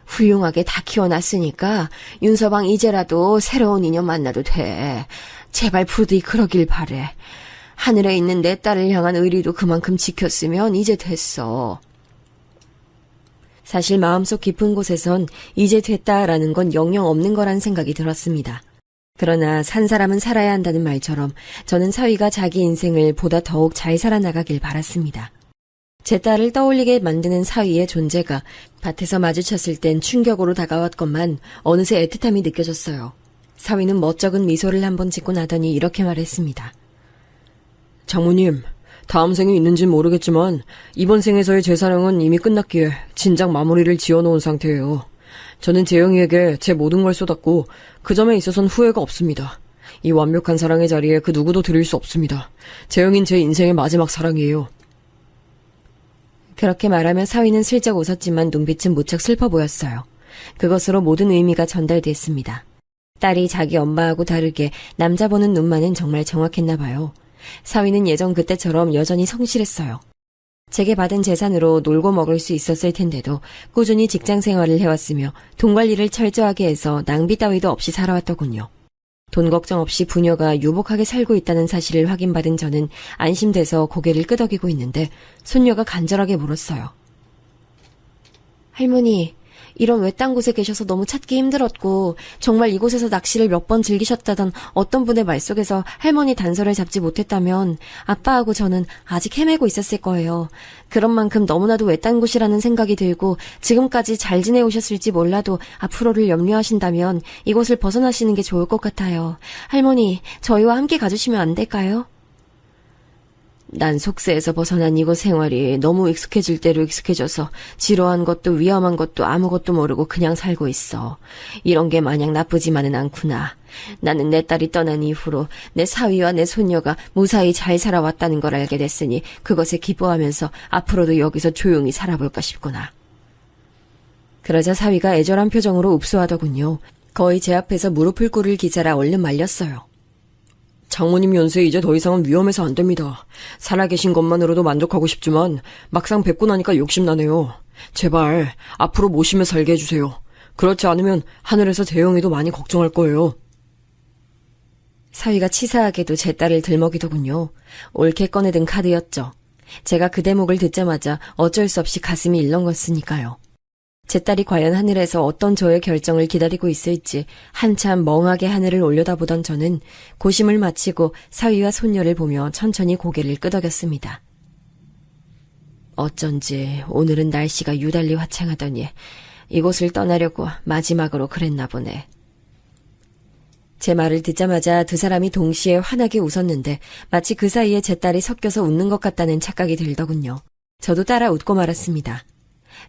훌륭하게 다 키워놨으니까 윤서방 이제라도 새로운 인연 만나도 돼. 제발 부디 그러길 바래. 하늘에 있는 내 딸을 향한 의리도 그만큼 지켰으면 이제 됐어. 사실 마음속 깊은 곳에선 이제 됐다라는 건 영영 없는 거란 생각이 들었습니다. 그러나 산 사람은 살아야 한다는 말처럼 저는 사위가 자기 인생을 보다 더욱 잘 살아나가길 바랐습니다. 제 딸을 떠올리게 만드는 사위의 존재가 밭에서 마주쳤을 땐 충격으로 다가왔건만 어느새 애틋함이 느껴졌어요. 사위는 멋쩍은 미소를 한번 짓고 나더니 이렇게 말했습니다. 장모님, 다음 생이 있는진 모르겠지만 이번 생에서의 제 사랑은 이미 끝났기에 진작 마무리를 지어놓은 상태예요. 저는 재영이에게 제 모든 걸 쏟았고 그 점에 있어선 후회가 없습니다. 이 완벽한 사랑의 자리에 그 누구도 드릴 수 없습니다. 재영인 제 인생의 마지막 사랑이에요. 그렇게 말하며 사위는 슬쩍 웃었지만 눈빛은 무척 슬퍼 보였어요. 그것으로 모든 의미가 전달됐습니다. 딸이 자기 엄마하고 다르게 남자 보는 눈만은 정말 정확했나 봐요. 사위는 예전 그때처럼 여전히 성실했어요. 제게 받은 재산으로 놀고 먹을 수 있었을 텐데도 꾸준히 직장 생활을 해왔으며 돈 관리를 철저하게 해서 낭비 따위도 없이 살아왔더군요. 돈 걱정 없이 부녀가 유복하게 살고 있다는 사실을 확인받은 저는 안심돼서 고개를 끄덕이고 있는데 손녀가 간절하게 물었어요. 할머니, 이런 외딴 곳에 계셔서 너무 찾기 힘들었고 정말 이곳에서 낚시를 몇 번 즐기셨다던 어떤 분의 말 속에서 할머니 단서를 잡지 못했다면 아빠하고 저는 아직 헤매고 있었을 거예요. 그런 만큼 너무나도 외딴 곳이라는 생각이 들고 지금까지 잘 지내오셨을지 몰라도 앞으로를 염려하신다면 이곳을 벗어나시는 게 좋을 것 같아요. 할머니, 저희와 함께 가주시면 안 될까요? 난 속세에서 벗어난 이곳 생활이 너무 익숙해질 대로 익숙해져서 지루한 것도 위험한 것도 아무것도 모르고 그냥 살고 있어. 이런 게 마냥 나쁘지만은 않구나. 나는 내 딸이 떠난 이후로 내 사위와 내 손녀가 무사히 잘 살아왔다는 걸 알게 됐으니 그것에 기뻐하면서 앞으로도 여기서 조용히 살아볼까 싶구나. 그러자 사위가 애절한 표정으로 읍소하더군요. 거의 제 앞에서 무릎을 꿇을 기자라 얼른 말렸어요. 장모님 연세 이제 더 이상은 위험해서 안 됩니다. 살아계신 것만으로도 만족하고 싶지만 막상 뵙고 나니까 욕심나네요. 제발 앞으로 모시며 살게 해주세요. 그렇지 않으면 하늘에서 재영이도 많이 걱정할 거예요. 사위가 치사하게도 제 딸을 들먹이더군요. 옳게 꺼내든 카드였죠. 제가 그 대목을 듣자마자 어쩔 수 없이 가슴이 일렁거렸으니까요. 제 딸이 과연 하늘에서 어떤 저의 결정을 기다리고 있을지 한참 멍하게 하늘을 올려다보던 저는 고심을 마치고 사위와 손녀를 보며 천천히 고개를 끄덕였습니다. 어쩐지 오늘은 날씨가 유달리 화창하더니 이곳을 떠나려고 마지막으로 그랬나 보네. 제 말을 듣자마자 두 사람이 동시에 환하게 웃었는데 마치 그 사이에 제 딸이 섞여서 웃는 것 같다는 착각이 들더군요. 저도 따라 웃고 말았습니다.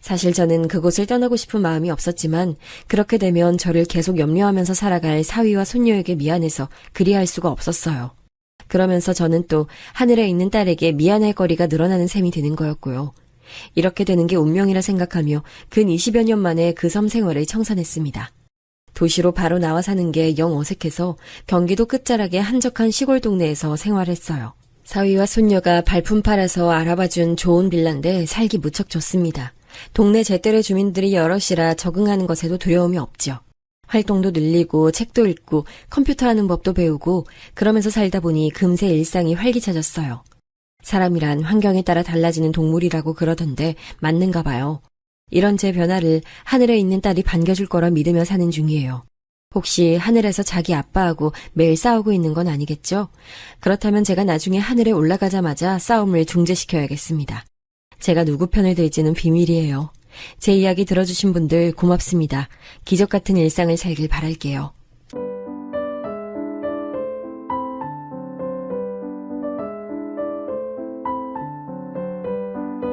사실 저는 그곳을 떠나고 싶은 마음이 없었지만 그렇게 되면 저를 계속 염려하면서 살아갈 사위와 손녀에게 미안해서 그리할 수가 없었어요. 그러면서 저는 또 하늘에 있는 딸에게 미안할 거리가 늘어나는 셈이 드는 거였고요. 이렇게 되는 게 운명이라 생각하며 근 20여 년 만에 그 섬 생활을 청산했습니다. 도시로 바로 나와 사는 게 영 어색해서 경기도 끝자락의 한적한 시골 동네에서 생활했어요. 사위와 손녀가 발품 팔아서 알아봐준 좋은 빌라인데 살기 무척 좋습니다. 동네 제때의 주민들이 여럿이라 적응하는 것에도 두려움이 없죠. 활동도 늘리고 책도 읽고 컴퓨터 하는 법도 배우고 그러면서 살다 보니 금세 일상이 활기차졌어요. 사람이란 환경에 따라 달라지는 동물이라고 그러던데 맞는가 봐요. 이런 제 변화를 하늘에 있는 딸이 반겨줄 거라 믿으며 사는 중이에요. 혹시 하늘에서 자기 아빠하고 매일 싸우고 있는 건 아니겠죠? 그렇다면 제가 나중에 하늘에 올라가자마자 싸움을 중재시켜야겠습니다. 제가 누구 편을 들지는 비밀이에요. 제 이야기 들어주신 분들 고맙습니다. 기적 같은 일상을 살길 바랄게요.